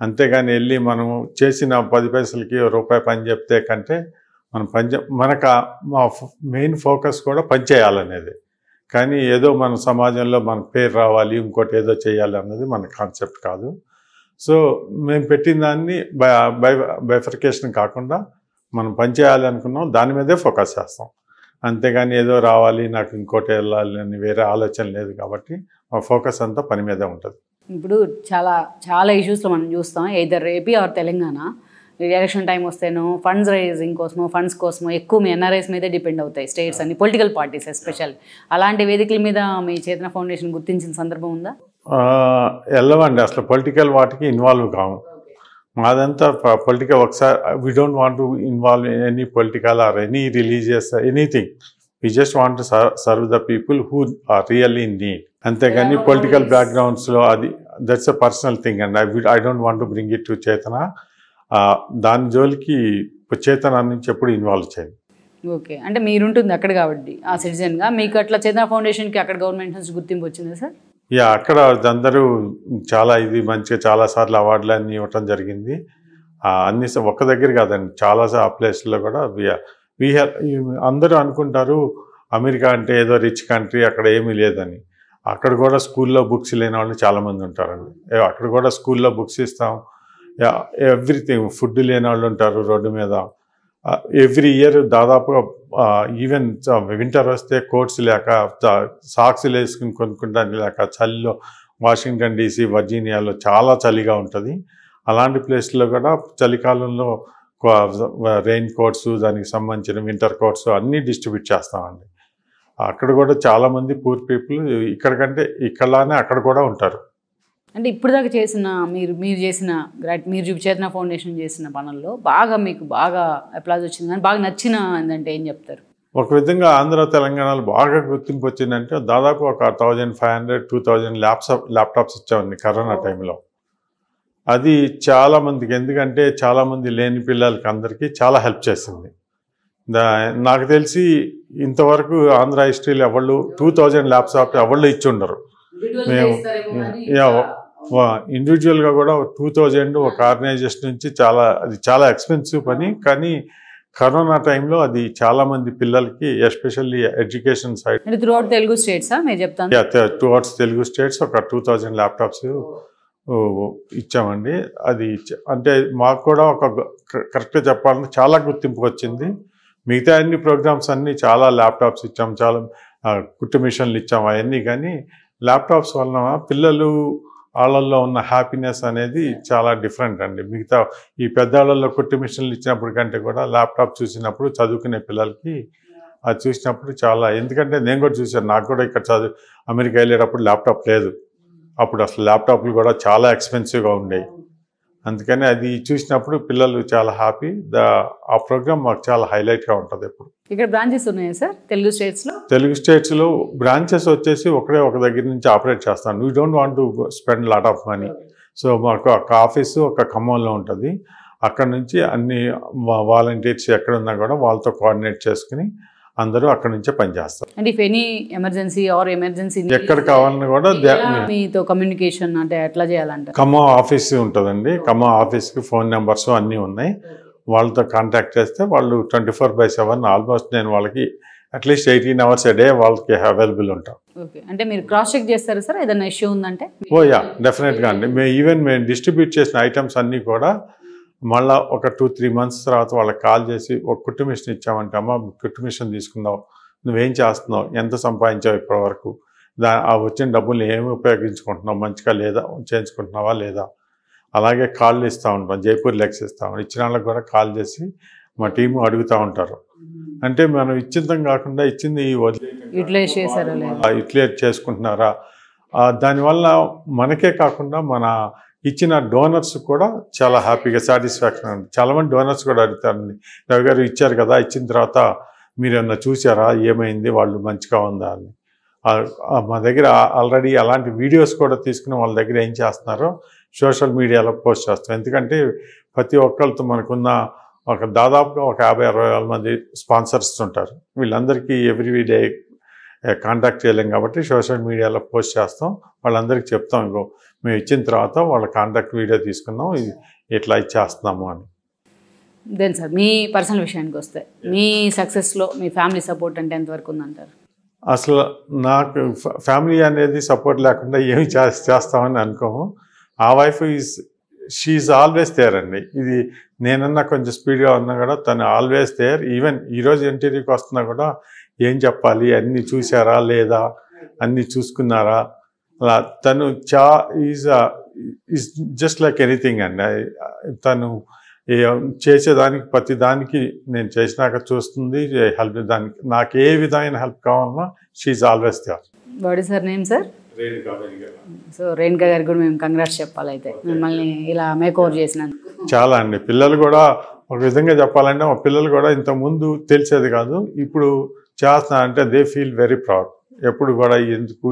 అంతేగాని వెళ్ళి మనం చేసిన 10 పైసలకి రూపాయి పని చెప్తే కంటే మనకు మా మెయిన్ ఫోకస్ కూడా పని చేయాలనేది. కానీ ఏదో మన సమాజంలో మన పేరు రావాలి, ఇంకోటి ఏదో చేయాలి అన్నది మన కాన్సెప్ట్ కాదు. సో మేము పెట్టిన దాన్ని బైఫర్కేషన్ కాకుండా మనం పని చేయాలి అనుకున్నాం, దాని మీదే ఫోకస్ చేస్తాం. అంతేగాని ఏదో రావాలి, నాకు ఇంకోటి వెళ్ళాలి అని వేరే ఆలోచన లేదు. కాబట్టి మా ఫోకస్ అంతా పని మీదే ఉంటుంది. ఇప్పుడు చాలా ఇష్యూస్లో మనం చూస్తాం, either AP or Telangana election time వస్తేనో ఫండ్స్ రైజింగ్ కోసమో ఫండ్స్ కోసమో ఎక్కువ మీ ఎన్ఆర్ఐస్ మీదే డిపెండ్ అవుతాయి స్టేట్స్ అన్ని, పొలిటికల్ పార్టీస్ ఎస్పెషల్. అలాంటి వేదికల మీద మీ చేతన ఫౌండేషన్ గుర్తించిన సందర్భం ఉందా? వెళ్ళవండి, అసలు పొలిటికల్ వాటికి ఇన్వాల్వ్ కాము. మాదంతా పొలిటికల్ ఒకసారి we don't want to involve in any political or any religious anything. We just want to serve the people who are really in need. అంతేగాని పొలిటికల్ బ్యాక్గ్రౌండ్స్లో అది that's a personal thing and I don't want to bring it to Chetana. దాని జోలికి చేతన నుంచి ఎప్పుడు ఇన్వాల్వ్ చేయండి. ఓకే, అంటే మీరుంటుంది అక్కడ కాబట్టి ఆ సిటిజన్గా మీకు అట్లా చేతన ఫౌండేషన్కి అక్కడ గవర్నమెంట్ నుంచి గుర్తింపు వచ్చిందా సార్? అక్కడ అందరూ చాలా ఇది మంచిగా చాలాసార్లు అవార్డులు అన్నీ ఇవ్వటం జరిగింది. అన్ని ఒక్క దగ్గర కాదండి, చాలా ప్లేస్లో కూడా అందరూ అనుకుంటారు అమెరికా అంటే ఏదో రిచ్ కంట్రీ, అక్కడ ఏమీ లేదని. అక్కడ కూడా స్కూల్లో బుక్స్ లేని వాళ్ళు చాలామంది ఉంటారండి. అక్కడ కూడా స్కూల్లో బుక్స్ ఇస్తాం, ఎవ్రీథింగ్. ఫుడ్ లేని వాళ్ళు ఉంటారు రోడ్డు మీద. ఎవ్రీ ఇయర్ దాదాపుగా ఈవెన్ వింటర్ వస్తే కోట్స్ లేక సాక్స్లు వేసుకుని కొనుక్కుంటానికి లేక చలిలో వాషింగ్టన్ డీసీ వర్జీనియాలో చాలా చలిగా ఉంటుంది. అలాంటి ప్లేస్లో కూడా చలికాలంలో రెయిన్ కోట్స్, దానికి సంబంధించిన వింటర్ కోట్స్ అన్నీ డిస్ట్రిబ్యూట్ చేస్తామండి. అక్కడ కూడా చాలామంది పూర్ పీపుల్ ఇక్కడికంటే ఇక్కడలానే అక్కడ కూడా ఉంటారు. అంటే ఇప్పుడు దాకా చేసిన మీరు చేసిన మీరు చేతన ఫౌండేషన్ చేసిన పనుల్లో మీకు బాగా అప్లాజ్ వచ్చింది కానీ బాగా నచ్చిన ఏంటంటే ఏం చెప్తారు? ఒక విధంగా ఆంధ్ర తెలంగాణలో బాగా గుర్తింపు వచ్చిందంటే దాదాపు ఒక 1500-2000 ల్యాప్టాప్స్ ఇచ్చామండి కరోనా టైంలో. అది చాలామందికి, ఎందుకంటే చాలామంది లేని పిల్లలకి అందరికీ చాలా హెల్ప్ చేసింది. నాకు తెలిసి ఇంతవరకు ఆంధ్ర హిస్టరీలో ఎవళ్ళు 2000 ల్యాప్టాప్స్ ఎవళ్ళు ఇచ్చి ఉండరు. మేము ఇండివిజువల్గా కూడా 2000 ఒక ఆర్గనైజేషన్ నుంచి అది చాలా ఎక్స్పెన్సివ్ పని. కానీ కరోనా టైంలో అది చాలామంది పిల్లలకి especially education side throughout Telugu states throughout Telugu states ఒక 2000 ల్యాప్టాప్స్ ఇచ్చామండి. అది అంటే మాకు కూడా ఒక కరెక్ట్గా చెప్పాలంటే చాలా గుర్తింపు వచ్చింది. మిగతా అన్ని ప్రోగ్రామ్స్ అన్నీ చాలా ల్యాప్టాప్స్ ఇచ్చాం, చాలా కుట్టు మిషన్లు ఇచ్చాం అవన్నీ. కానీ ల్యాప్టాప్స్ వలన పిల్లలు వాళ్ళల్లో ఉన్న హ్యాపీనెస్ అనేది చాలా డిఫరెంట్ అండి. మిగతా ఈ పెద్దవాళ్ళల్లో కుట్టు మిషన్లు ఇచ్చినప్పుడు కంటే కూడా ల్యాప్టాప్ చూసినప్పుడు చదువుకునే పిల్లలకి అది చూసినప్పుడు చాలా, ఎందుకంటే నేను కూడా చూశాను, నాకు కూడా ఇక్కడ అమెరికా వెళ్ళేటప్పుడు ల్యాప్టాప్ లేదు. అప్పుడు అసలు ల్యాప్టాప్లు కూడా చాలా ఎక్స్పెన్సివ్గా ఉండేవి. అందుకని అది చూసినప్పుడు పిల్లలు చాలా హ్యాపీ. ఆ ప్రోగ్రామ్ మాకు చాలా హైలైట్గా ఉంటుంది. ఎప్పుడు ఇక్కడ బ్రాంచెస్ ఉన్నాయా సార్ తెలుగు స్టేట్స్లో? తెలుగు స్టేట్స్లో బ్రాంచెస్ వచ్చేసి ఒక దగ్గర నుంచి ఆపరేట్ చేస్తాను. We don't want to spend lot of money. So మాకు ఒక ఆఫీసు ఒక ఖమ్మంలో ఉంటుంది. అక్కడ నుంచి అన్ని వాలంటీర్స్ ఎక్కడున్నా కూడా వాళ్ళతో కోఆర్డినేట్ చేసుకుని అందరూ అక్కడ నుంచే పనిచేస్తారు. అంటే ఇఫ్ ఎనీ ఎమర్జెన్సీ ఎక్కడ కావాలన్నా కూడా మీతో కమ్యూనికేషన్ అంటే ఎట్లా చేయాలంటే ఖమ్మం ఆఫీస్ ఉంటుందండి. ఖమ్మం ఆఫీస్కి ఫోన్ నెంబర్స్ అన్నీ ఉన్నాయి. వాళ్ళతో కాంటాక్ట్ చేస్తే వాళ్ళు 24/7 ఆల్మోస్ట్ నేను వాళ్ళకి అట్లీస్ట్ 18 hours a day వాళ్ళకి అవైలబుల్ ఉంటాం. ఓకే, అంటే మీరు క్రాస్ చెక్ చేస్తారా సార్ ఏదైనా ఇష్యూ ఉందంటే? డెఫినెట్గా అండి. మేము డిస్ట్రిబ్యూట్ చేసిన ఐటమ్స్ అన్నీ కూడా మళ్ళీ ఒక 2-3 months తర్వాత వాళ్ళకి కాల్ చేసి ఒక కుట్టు మిషన్ ఇచ్చామంటే, అమ్మ కుట్టు మిషన్ తీసుకున్నావు, నువ్వేం చేస్తున్నావు, ఎంత సంపాదించావు ఇప్పటివరకు, ఆ వచ్చిన డబ్బుల్ని ఏమి ఉపయోగించుకుంటున్నావు, మంచిగా లేదా చేయించుకుంటున్నావా లేదా. అలాగే కాళ్ళు ఇస్తూ ఉంటాం, జైపూర్ లెగ్స్ ఇస్తాం. ఇచ్చిన వాళ్ళకి కూడా కాల్ చేసి మా టీము అడుగుతూ ఉంటారు. అంటే మనం ఇచ్చింతం కాకుండా ఇచ్చింది యూటిలైజ్ చేసుకుంటున్నారా. దానివల్ల మనకే కాకుండా మన ఇచ్చిన డోనర్స్ కూడా చాలా హ్యాపీగా సాటిస్ఫాక్షన్ అండి. చాలామంది డోనర్స్ కూడా అడుగుతారండి, రవి గారు ఇచ్చారు కదా, ఇచ్చిన తర్వాత మీరు ఏమన్నా చూసారా, ఏమైంది, వాళ్ళు మంచిగా ఉందా అని. మా దగ్గర ఆల్రెడీ అలాంటి వీడియోస్ కూడా తీసుకుని వాళ్ళ దగ్గర ఏం చేస్తున్నారో సోషల్ మీడియాలో పోస్ట్ చేస్తాం. ఎందుకంటే ప్రతి ఒక్కరితో మనకున్న దాదాపుగా 50-60 మంది స్పాన్సర్స్ ఉంటారు. వీళ్ళందరికీ ఎవ్రీ డే కాంటాక్ట్ చేయలేం కాబట్టి సోషల్ మీడియాలో పోస్ట్ చేస్తాం. వాళ్ళందరికీ చెప్తాం, ఇగో మేము ఇచ్చిన తర్వాత వాళ్ళ కాంటాక్ట్ వీడియో తీసుకున్నాం, ఇట్లా ఇచ్చేస్తున్నాము అని. దెన్ సార్ మీ పర్సనల్ విషయానికి వస్తే మీ సక్సెస్లో మీ ఫ్యామిలీ సపోర్ట్ అంటే ఎంతవరకు ఉందంటారు? అసలు నాకు ఫ్యామిలీ అనేది సపోర్ట్ లేకుండా ఏమి చేస్తామని అనుకోము. ఆ వైఫ్ షీఈ్ ఆల్వేస్ దేర్ అండి. ఇది నేనన్నా కొంచెం స్పీడ్గా ఉన్నా కూడా తను ఆల్వేస్ దేర్. ఈవెన్ ఈరోజు ఇంటర్వ్యూకి వస్తున్నా కూడా ఏం చెప్పాలి, అన్నీ చూసారా లేదా, అన్నీ చూసుకున్నారా, అలా తను ఈజ్ జస్ట్ లైక్ ఎనీథింగ్ అండి. తను చేసేదానికి ప్రతి దానికి నేను చేసినాక చూస్తుంది, హెల్ప్ దానికి నాకు ఏ విధమైన హెల్ప్ కావాలన్నా she's always there. What is her name sir? So Renuka గారికి కూడా మేము కంగ్రాట్స్ చెప్పాలి అయితే మిమ్మల్ని ఇలా మేక్ ఓవర్ చేసినందుకు. చాలా అండి. పిల్లలు కూడా ఒక విధంగా చెప్పాలంటే మా పిల్లలు కూడా ఇంతకుముందు తెలిసేది కాదు, ఇప్పుడు చేస్తున్నా అంటే దే ఫీల్ వెరీ ప్రౌడ్. ఎప్పుడు కూడా ఎందుకు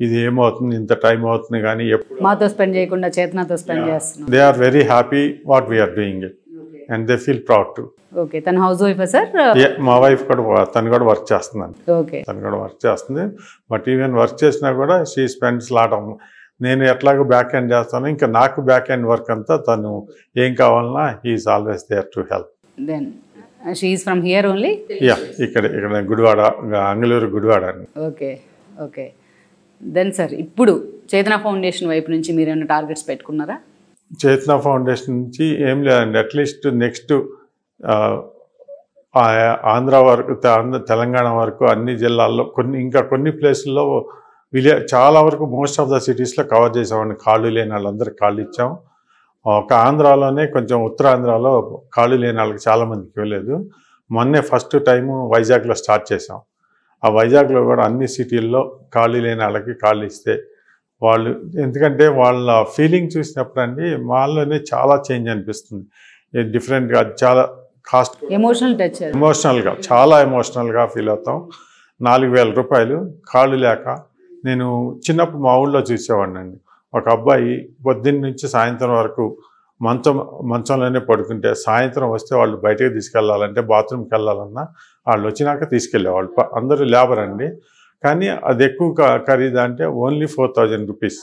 ఇది ఏమవుతుంది, ఇంత టైం అవుతుంది, కానీ ఎప్పుడు మాతో స్పెండ్ చేయకుండా చేతనాతో స్పెండ్ చేస్తున్నాం. They are very happy what we are doing it and they feel proud too. Okay, తన హౌస్ వైఫ్ సార్? మా వైఫ్ కూడా తను కూడా వర్క్ చేస్తుందండి. ఓకే, తను కూడా వర్క్ చేస్తుంది. బట్ ఈవెన్ వర్క్ చేసినా కూడా షీ స్పెండ్స్ లాట్ ఆఫ్. నేను ఎట్లాగో బ్యాక్ హ్యాండ్ చేస్తాను, ఇంకా నాకు బ్యాక్ హ్యాండ్ వర్క్ అంతా తను ఏం కావాలన్నా he is always there to help. Then she is from here only? ఇక్కడ గుడివాడ, అంగళూరు గుడివాడ అండి. Okay okay. దెన్ సార్ ఇప్పుడు చేతన ఫౌండేషన్ వైపు నుంచి మీరు ఏమైనా టార్గెట్స్ పెట్టుకున్నారా? చేతన ఫౌండేషన్ నుంచి ఏం లేదండి. అట్లీస్ట్ నెక్స్ట్ ఆంధ్ర వరకు, తెలంగాణ వరకు అన్ని జిల్లాల్లో ఇంకా కొన్ని ప్లేసుల్లో చాలా వరకు మోస్ట్ ఆఫ్ ద సిటీస్లో కవర్ చేసామండి. కాళ్ళు లేని వాళ్ళందరికీ కాళ్ళు ఇచ్చాం. ఒక ఆంధ్రాలోనే కొంచెం ఉత్తరాంధ్రలో కాళ్ళు లేని వాళ్ళకి చాలామందికి ఇవ్వలేదు. మొన్నే ఫస్ట్ టైము వైజాగ్లో స్టార్ట్ చేసాం. ఆ వైజాగ్లో కూడా అన్ని సిటీల్లో కాళ్ళు లేని వాళ్ళకి కాళ్ళు ఇస్తే వాళ్ళు, ఎందుకంటే వాళ్ళ ఫీలింగ్ చూసినప్పుడు అండి వాళ్ళలోనే చాలా చేంజ్ అనిపిస్తుంది. డిఫరెంట్గా చాలా కాస్ట్ ఎమోషనల్గా చాలా ఎమోషనల్గా ఫీల్ అవుతాం. 4,000 రూపాయలు కాళ్ళు లేక. నేను చిన్నప్పుడు మా ఊళ్ళో చూసేవాడిని అండి. ఒక అబ్బాయి పొద్దున్న నుంచి సాయంత్రం వరకు మంచంలోనే పడుకుంటే సాయంత్రం వస్తే వాళ్ళు బయటకు తీసుకెళ్ళాలంటే బాత్రూమ్కి వెళ్ళాలన్నా వాళ్ళు వచ్చినాక తీసుకెళ్ళేవాళ్ళు. అందరూ లేబర్ అండి. కానీ అది ఎక్కువ ఖరీదు అంటే ఓన్లీ 4,000 రూపీస్.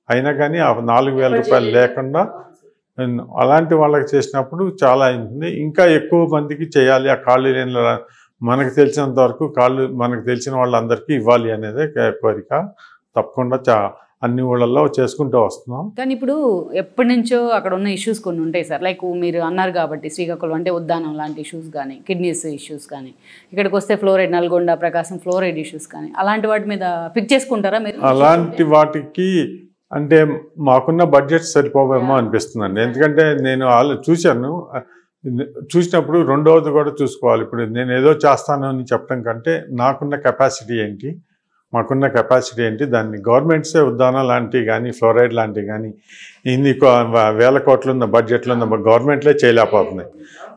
అయినా కానీ ఆ 4,000 రూపాయలు లేకుండా అలాంటి వాళ్ళకి చేసినప్పుడు చాలా అయింది. ఇంకా ఎక్కువ మందికి చేయాలి. ఆ కాళ్ళు లేని మనకు తెలిసినంత వరకు మనకు తెలిసిన వాళ్ళందరికీ ఇవ్వాలి అనేది కోరిక. తప్పకుండా అన్ని ఊళ్ళల్లో చేసుకుంటూ వస్తున్నాం. కానీ ఇప్పుడు ఎప్పటి నుంచో అక్కడ ఉన్న ఇష్యూస్ కొన్ని ఉంటాయి సార్. లైక్ మీరు అన్నారు కాబట్టి శ్రీకాకుళం అంటే ఉద్దానం లాంటి ఇష్యూస్ కానీ, కిడ్నీస్ ఇష్యూస్ కానీ, ఇక్కడికి వస్తే ఫ్లోరైడ్, నల్గొండ ప్రకాశం ఫ్లోరైడ్ ఇష్యూస్ కానీ, అలాంటి వాటి మీద పిక్ చేసుకుంటారా మీరు? అలాంటి వాటికి అంటే మాకున్న బడ్జెట్ సరిపోవేమో అనిపిస్తుందండి. ఎందుకంటే నేను చూసినప్పుడు రెండవది కూడా చూసుకోవాలి. ఇప్పుడు నేను ఏదో చేస్తాను అని చెప్పడం కంటే మాకున్న కెపాసిటీ ఏంటి, దాన్ని గవర్నమెంట్సే ఉద్దానం లాంటివి కానీ, ఫ్లోరైడ్ లాంటివి కానీ, ఇన్ని వేల కోట్లు ఉన్న బడ్జెట్లో ఉన్న గవర్నమెంట్లే చేయలేకపోతున్నాయి.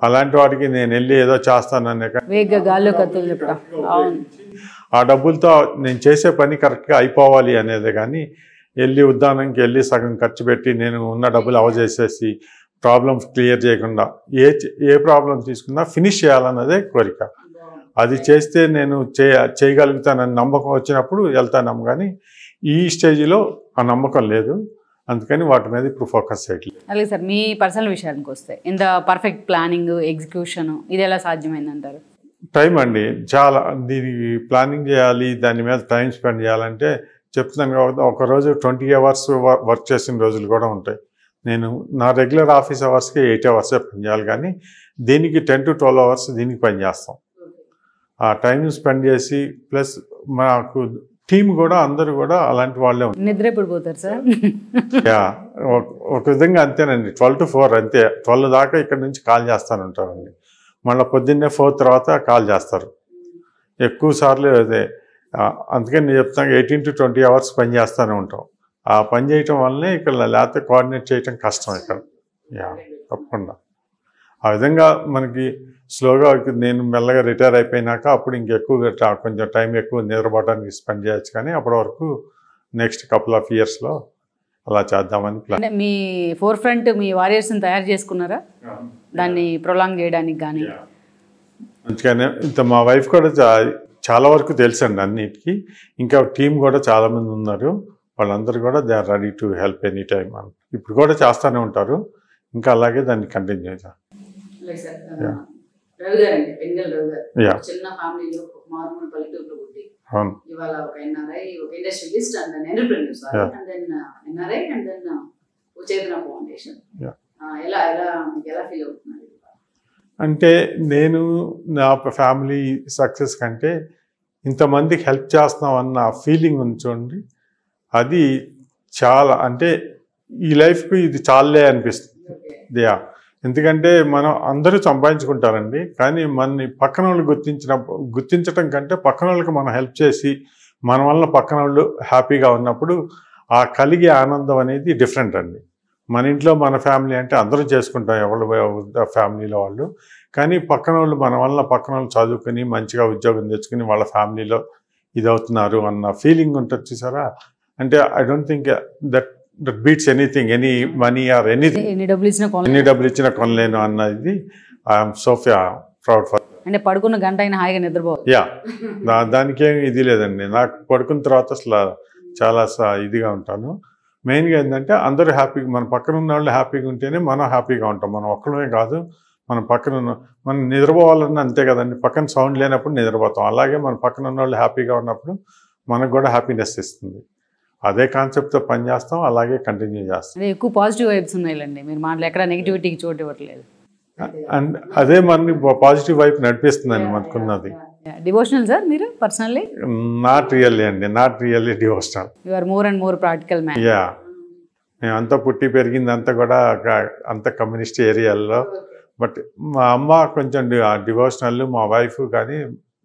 అలాంటి వాటికి నేను వెళ్ళి ఏదో చేస్తాననే ఆ డబ్బులతో నేను చేసే పని కరెక్ట్గా అయిపోవాలి అనేది. కానీ వెళ్ళి ఉద్దానంకి వెళ్ళి సగం ఖర్చు పెట్టి నేను ఉన్న డబ్బులు అవజేసేసి ప్రాబ్లమ్స్ క్లియర్ చేయకుండా ఏ ప్రాబ్లం తీసుకున్నా ఫినిష్ చేయాలన్నదే కోరిక. అది చేస్తే నేను చేయగలుగుతానని నమ్మకం వచ్చినప్పుడు వెళ్తాను. కానీ ఈ స్టేజ్లో ఆ నమ్మకం లేదు. అందుకని వాటి మీద ఇప్పుడు ఫోకస్ చేయట్లేదు. అలాగే సార్, మీ పర్సనల్ విషయానికి వస్తే ఇంత పర్ఫెక్ట్ ప్లానింగ్, ఎగ్జిక్యూషన్ ఇది ఎలా సాధ్యమైందంటారు? టైం అండి. చాలా దీనికి ప్లానింగ్ చేయాలి, దాని మీద టైం స్పెండ్ చేయాలంటే చెప్తున్నాను కాబట్టి ఒకరోజు 20 అవర్స్ వర్క్ చేసిన రోజులు కూడా ఉంటాయి. నేను నా రెగ్యులర్ ఆఫీస్ అవర్స్కి 8 అవర్సే పనిచేయాలి. కానీ దీనికి 10 to 12 అవర్స్ దీనికి పనిచేస్తాం. ఆ టైం స్పెండ్ చేసి ప్లస్ మాకు టీం కూడా అందరూ కూడా అలాంటి వాళ్ళే ఉంటారు. నిద్ర ఎప్పుడు పోతారు సార్? ఒక విధంగా అంతేనండి. 12 to 4 అంతే. 12 దాకా ఇక్కడ నుంచి కాల్ చేస్తానంటారండి. మళ్ళీ పొద్దున్నే 4 తర్వాత కాల్ చేస్తారు ఎక్కువ సార్లు. అదే అందుకని నేను చెప్తాను 18 to 20 అవర్స్ పని చేస్తూనే ఉంటాం. ఆ పని చేయటం వల్లనే ఇక్కడ లేకపోతే కోఆర్డినేట్ చేయటం కష్టం ఇక్కడ. తప్పకుండా ఆ విధంగా మనకి స్లోగా నేను మెల్లగా రిటైర్ అయిపోయినాక అప్పుడు ఇంకెక్కువ కొంచెం టైం ఎక్కువ నిద్రపోవడానికి స్పెండ్ చేయొచ్చు. కానీ అప్పటి వరకు నెక్స్ట్ కపుల్ ఆఫ్ ఇయర్స్లో అలా చేద్దామని ప్లాన్. మీ ఫోర్ ఫ్రంట్ మీ వారియర్స్ని తయారు చేసుకున్నారా దాన్ని ప్రొలాంగ్ చేయడానికి? కానీ మంచిగానే మా వైఫ్ కూడా చాలా వరకు తెలుసండి అన్నిటికీ. ఇంకా టీం కూడా చాలామంది ఉన్నారు. వాళ్ళందరూ కూడా they are ready to help any time. ఇప్పుడు కూడా చేస్తూనే ఉంటారు. ఇంకా అలాగే దాన్ని కంటిన్యూ చేయాలి. అంటే నేను నా ఫ్యామిలీ సక్సెస్ కంటే ఇంతమందికి హెల్ప్ చేస్తున్నాం అన్న ఫీలింగ్ ఉంది చూడండి, అది చాలా అంటే ఈ లైఫ్కి ఇది చాలే అనిపిస్తుంది. ఎందుకంటే మనం అందరూ సంపాదించుకుంటారండి, కానీ మనని పక్కన వాళ్ళు గుర్తించడం కంటే పక్కన వాళ్ళకి మనం హెల్ప్ చేసి మన వల్ల పక్కన వాళ్ళు హ్యాపీగా ఉన్నప్పుడు ఆ కలిగే ఆనందం అనేది డిఫరెంట్ అండి. మన ఇంట్లో మన ఫ్యామిలీ అంటే అందరూ చేసుకుంటాం ఎవరు ఫ్యామిలీలో వాళ్ళు, కానీ పక్కన వాళ్ళు మన వల్ల పక్కన వాళ్ళు చదువుకుని మంచిగా ఉద్యోగం తెచ్చుకుని వాళ్ళ ఫ్యామిలీలో ఇది అవుతున్నారు అన్న ఫీలింగ్ ఉంటుంది చూసారా. అంటే I don't think that beats anything, any money or anything. ఎన్ని డబ్బులు ఇచ్చినా కొనలేను అన్నది ఐఎమ్ సో ప్రౌడ్ ఫర్. అంటే పడుకున్న గంట అయినా హాయిగా నిద్రపోవాలి. యా, దానికేం ఇది లేదండి. నాకు పడుకున్న తర్వాత అసలు చాలా ఇదిగా ఉంటాను. మెయిన్గా ఏంటంటే అందరూ హ్యాపీగా, మన పక్కన ఉన్న వాళ్ళు హ్యాపీగా ఉంటేనే మనం హ్యాపీగా ఉంటాం. మనం ఒక్కడమే కాదు, మన పక్కన మనం నిద్రపోవాలన్నా అంతే కదండి. పక్కన సౌండ్ లేనప్పుడు నిద్రపోతాం. అలాగే మన పక్కన ఉన్న వాళ్ళు హ్యాపీగా ఉన్నప్పుడు మనకు కూడా హ్యాపీనెస్ ఇస్తుంది. అదే కాన్సెప్ట్తో పనిచేస్తాం, అలాగే కంటిన్యూ చేస్తాం. ఎక్కువ పాజిటివ్ వైబ్స్ ఉన్నాయిలండి, మీరు మాటలు ఎక్కడ నెగిటివిటీకి చోటు ఇవ్వట్లేదు. అండ్ అదే మనని పాజిటివ్ వైపు నడిపిస్తుందండి మనకున్నది. డివోషనల్ సార్ మీరు పర్సనల్లీ? నాట్ రియల్లీ అండి, not really devotional. You are more and more practical man. Yeah, మేమంతా పుట్టి పెరిగిందంతా కూడా అంత కమ్యూనిస్ట్ ఏరియాల్లో. బట్ మా అమ్మ కొంచెం డివోషనల్, మా వైఫ్ కానీ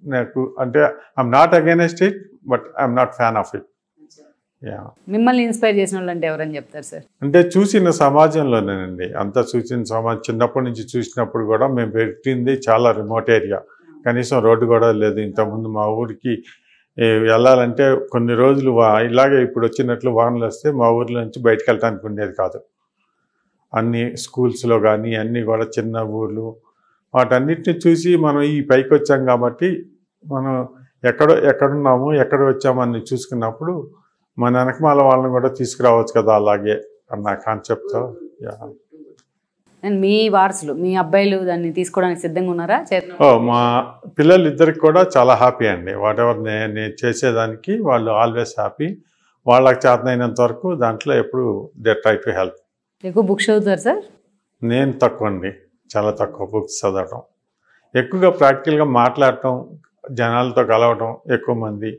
నాకు అంటే I'm not against it, but I'm not fan of it. Yeah. మిమ్మల్ని ఇన్స్పైర్ చేసిన వాళ్ళు అంటే ఎవరని చెప్తారు సార్? అంటే చూసిన సమాజంలోనేనండి, అంతా చూసిన సమాజం. చిన్నప్పటి నుంచి చూసినప్పుడు కూడా మేము పెట్టింది చాలా రిమోట్ ఏరియా, కనీసం రోడ్డు కూడా లేదు. ఇంతకుముందు మా ఊరికి వెళ్ళాలంటే కొన్ని రోజులు ఇలాగే ఇప్పుడు వచ్చినట్లు వానలు వస్తే మా ఊర్లో నుంచి బయటకు వెళ్ళడానికి ఉండేది కాదు. అన్ని స్కూల్స్లో కానీ అన్నీ కూడా చిన్న ఊర్లు, వాటన్నిటిని చూసి మనం ఈ పైకి వచ్చాం కాబట్టి మనం ఎక్కడున్నాము ఎక్కడ వచ్చామని చూసుకున్నప్పుడు మన వెనకమాల వాళ్ళని కూడా తీసుకురావచ్చు కదా అలాగే అన్న కాన్సెప్ట్తో. మీ వారసులు, మీ అబ్బాయిలు దాన్ని తీసుకోవడానికి సిద్ధంగా ఉన్నారా? మా పిల్లలు ఇద్దరికి కూడా చాలా హ్యాపీ అండి. వాట్ ఎవర్ నేను చేసేదానికి వాళ్ళు ఆల్వేస్ హ్యాపీ. వాళ్ళకి చేతనైనంత వరకు దాంట్లో ఎప్పుడు దే ట్రై టు హెల్ప్. ఎక్కువ బుక్స్ చదువుతారు సార్? నేను తక్కువ అండి, చాలా తక్కువ బుక్స్ చదవటం. ఎక్కువగా ప్రాక్టికల్గా మాట్లాడటం, జనాలతో కలవటం, ఎక్కువ మంది,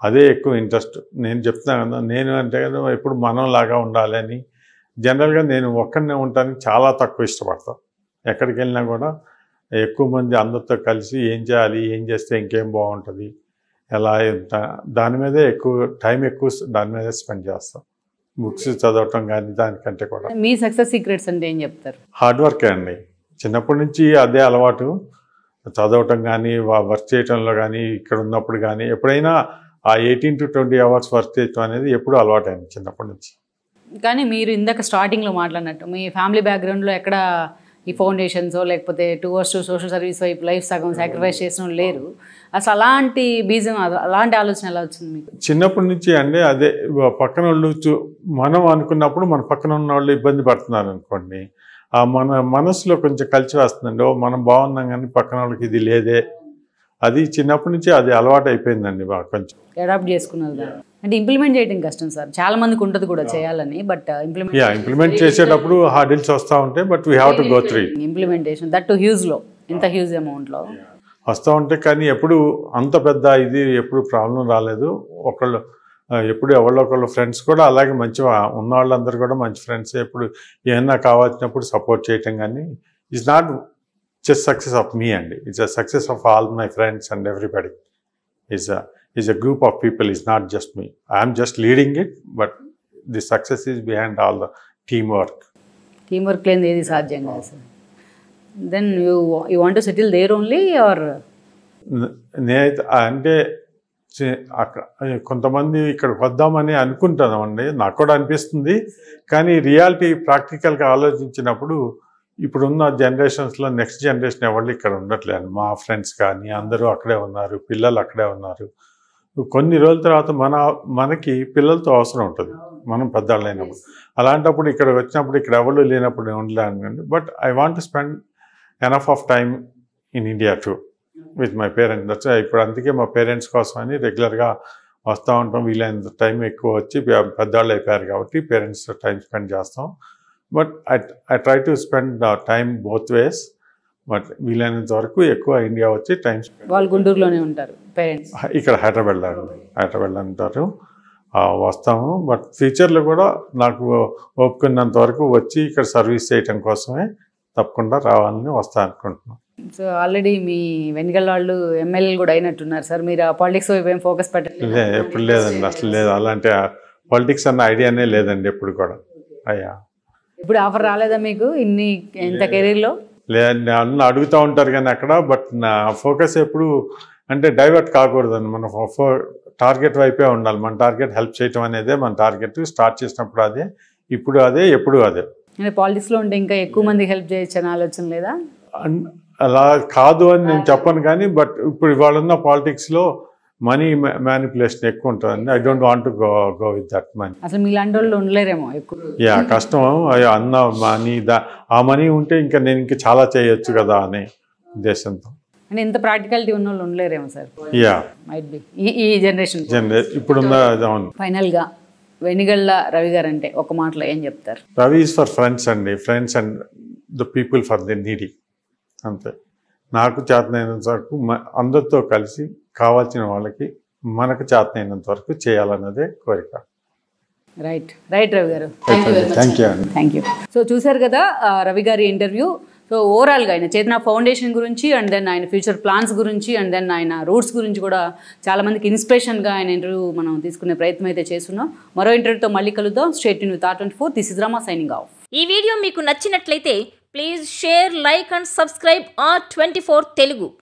అదే ఎక్కువ ఇంట్రెస్ట్. నేను చెప్తాను కదా, నేను అంటే కదా ఎప్పుడు మనంలాగా ఉండాలని. జనరల్గా నేను ఒక్కడనే ఉండటానికి చాలా తక్కువ ఇష్టపడతాను. ఎక్కడికి వెళ్ళినా కూడా ఎక్కువ మంది అందరితో కలిసి ఏం చేయాలి, ఏం చేస్తే ఇంకేం బాగుంటుంది, ఎలా ఎంత, దాని మీదే ఎక్కువ దాని మీదే స్పెండ్ చేస్తాం. బుక్స్ చదవటం కానీ దానికంటే కూడా. మీ సక్సెస్ సీక్రెట్స్ అంటే ఏం చెప్తారు? హార్డ్ వర్కే అండి. చిన్నప్పటి నుంచి అదే అలవాటు. చదవటం కానీ వర్క్ చేయటంలో కానీ ఇక్కడ ఉన్నప్పుడు కానీ ఎప్పుడైనా ఆ 18 to 20 hours వర్క్ చేయటం అనేది ఎప్పుడు అలవాటైంది చిన్నప్పటి నుంచి. కానీ మీరు ఇందాక స్టార్టింగ్లో మాట్లాడినట్టు మీ ఫ్యామిలీ బ్యాక్గ్రౌండ్లో ఎక్కడ ఈ ఫౌండేషన్స్ లేకపోతే టువర్డ్స్ సోషల్ సర్వీస్ వైపు లైఫ్ సగం సాక్రిఫైస్ చేసిన వాళ్ళు లేరు. అసలు అలాంటి బీజం, అలాంటి ఆలోచన ఎలా వచ్చింది మీకు? చిన్నప్పటి నుంచి అండి అదే, పక్కన వాళ్ళు మనం అనుకున్నప్పుడు మన పక్కన ఉన్న వాళ్ళు ఇబ్బంది పడుతున్నారు అనుకోండి, ఆ మన మనసులో కొంచెం కలిసి వస్తుందండి. మనం బాగున్నాం కానీ పక్కన వాళ్ళకి ఇది లేదే, అది చిన్నప్పటి నుంచి అది అలవాటు అయిపోయిందండి. బాగా కొంచెం అడాప్ట్ చేసుకున్నారు. అంటే ఇంప్లిమెంట్ చేయడం కష్టం సార్, చాలా మందికి ఉంటుంది కూడా చేయాలని, బట్ ఇంప్లిమెంట్ చేసేటప్పుడు హార్డిల్స్ వస్తూ ఉంటాయి, but we have to go through implementation. That too హ్యూజ్లో, ఇంత హ్యూజ్ అమౌంట్లో వస్తూ ఉంటాయి. కానీ ఎప్పుడు అంత పెద్ద ఇది ఎప్పుడు ప్రాబ్లం రాలేదు. ఎప్పుడు ఎవరొకళ్ళు ఫ్రెండ్స్ కూడా అలాగే మంచిగా ఉన్న వాళ్ళందరూ కూడా మంచి ఫ్రెండ్స్. ఎప్పుడు ఏమన్నా కావాల్సినప్పుడు సపోర్ట్ చేయటం కానీ is not just success of me and it's a success of all my friends and everybody. Is a group of people, is not just me. I am just leading it, but the success is behind all the teamwork. Teamwork లేనిది ఏది సాధ్యం కాదు sir. Then you want to settle there only or? నేనైతే అంటే కొంతమంది ఇక్కడికి వద్దామని అనుకుంటామండి, నాకు కూడా అనిపిస్తుంది. కానీ రియాలిటీ ప్రాక్టికల్గా ఆలోచించినప్పుడు ఇప్పుడున్న జనరేషన్స్లో నెక్స్ట్ జనరేషన్ ఎవరు ఇక్కడ ఉండట్లేదు. మా ఫ్రెండ్స్ కానీ అందరూ అక్కడే ఉన్నారు, పిల్లలు అక్కడే ఉన్నారు. కొన్ని రోజుల తర్వాత మనకి పిల్లలతో అవసరం ఉంటుంది, మనం పెద్దవాళ్ళు అయినప్పుడు. అలాంటప్పుడు ఇక్కడ వచ్చినప్పుడు ఇక్కడ ఎవరు లేనప్పుడు ఉండలేను. But I want to spend enough of time in India two with my parents. That's ఇప్పుడు అందుకే మా పేరెంట్స్ కోసం అని రెగ్యులర్గా వస్తూ ఉంటాం. వీలైనంత టైం ఎక్కువ వచ్చి పెద్దవాళ్ళు అయిపోయారు కాబట్టి పేరెంట్స్తో టైం స్పెండ్ చేస్తాం. But I try to spend time both ways. But వీలైనంత వరకు ఎక్కువ ఇండియా వచ్చి టైం స్పెండ్. వాళ్ళు గుంటూరులోనే ఉంటారు పేరెంట్స్, ఇక్కడ హైదరాబాద్ ఉంటారు. వస్తాము. బట్ ఫ్యూచర్లో కూడా నాకు ఒప్పుకున్నంత వరకు వచ్చి ఇక్కడ సర్వీస్ చేయటం కోసమే తప్పకుండా రావాలని వస్తా అనుకుంటున్నాను. సో ఆల్రెడీ మీ వెనుగల వాళ్ళు ఎమ్మెల్యేలు కూడా అయినట్టున్నారు సార్. మీరు ఆ పాలిటిక్స్ వైపు ఏం ఫోకస్ పెట్టలేదు? ఎప్పుడు లేదండి, అసలు లేదు. అలాంటి పాలిటిక్స్ అన్న ఐడియానే లేదండి ఎప్పుడు కూడా. అయ్యా, ఇప్పుడు ఆఫర్ రాలేదా మీకు ఇంత కెరీర్లో? లేదండి, అన్న అడుగుతూ ఉంటారు కానీ అక్కడ. బట్ నా ఫోకస్ ఎప్పుడు అంటే డైవర్ట్ కాకూడదండి. మన టార్గెట్ వైపే ఉండాలి. మన టార్గెట్ హెల్ప్ చేయటం అనేదే మన టార్గెట్. స్టార్ట్ చేసినప్పుడు అదే, ఇప్పుడు అదే, ఎప్పుడు అదే. అంటే పాలిటిక్స్లో ఉంటే ఇంకా ఎక్కువ మంది హెల్ప్ చేయొచ్చు అని ఆలోచన లేదా? అలా కాదు అని నేను చెప్పను కానీ, బట్ ఇప్పుడు ఇవాళ ఉన్న పాలిటిక్స్లో మనీ మ్యానిపులేషన్ ఎక్కువ ఉంటుందండి. I don't want to go with that money. అసలు మీలాంటి వాళ్ళు ఉండలేరేమో ఎక్కువ. యా, కష్టం. అన్న మనీ ఆ మనీ ఉంటే ఇంకా నేను ఇంకా చాలా చేయొచ్చు కదా అనే ఉద్దేశంతో. అంటే ఇంత ప్రాక్టికాలిటీ ఉన్న వాళ్ళు ఉండలేరేమో సార్. యా, మైట్ బి ఈ జనరేషన్ ఇప్పుడున్న. అవును. ఫైనల్గా వెనిగళ్ల రవి గారు అంటే ఒక మాటలో ఏం చెప్తారు? రవి ఈజ్ ఫర్ ఫ్రెండ్స్ అండి. Friends and the people for the needy. అంతే. నాకు చేతనైనంత వరకు అందరితో కలిసి కావాల్సిన వాళ్ళకి మనకు చేతనైనంత వరకు చేయాలన్నదే కోరిక. రైట్ రవి గారు, థ్యాంక్ యూ. సో చూశారు కదా రవి గారి ఇంటర్వ్యూ. సో ఓవరాల్గా ఆయన చేతన ఫౌండేషన్ గురించి, అండ్ దెన్ ఆయన ఫ్యూచర్ ప్లాన్స్ గురించి, అండ్ దెన్ ఆయన రూట్స్ గురించి కూడా చాలామందికి ఇన్స్పిరేషన్గా ఆయన ఇంటర్వ్యూ మనం తీసుకునే ప్రయత్నం అయితే చేస్తున్నాం. మరో ఇంటర్వ్యూతో మళ్ళీ కలుద్దాం. State news R24. This is Rama signing off. ఈ వీడియో మీకు నచ్చినట్లయితే please share, like and subscribe R24 Telugu.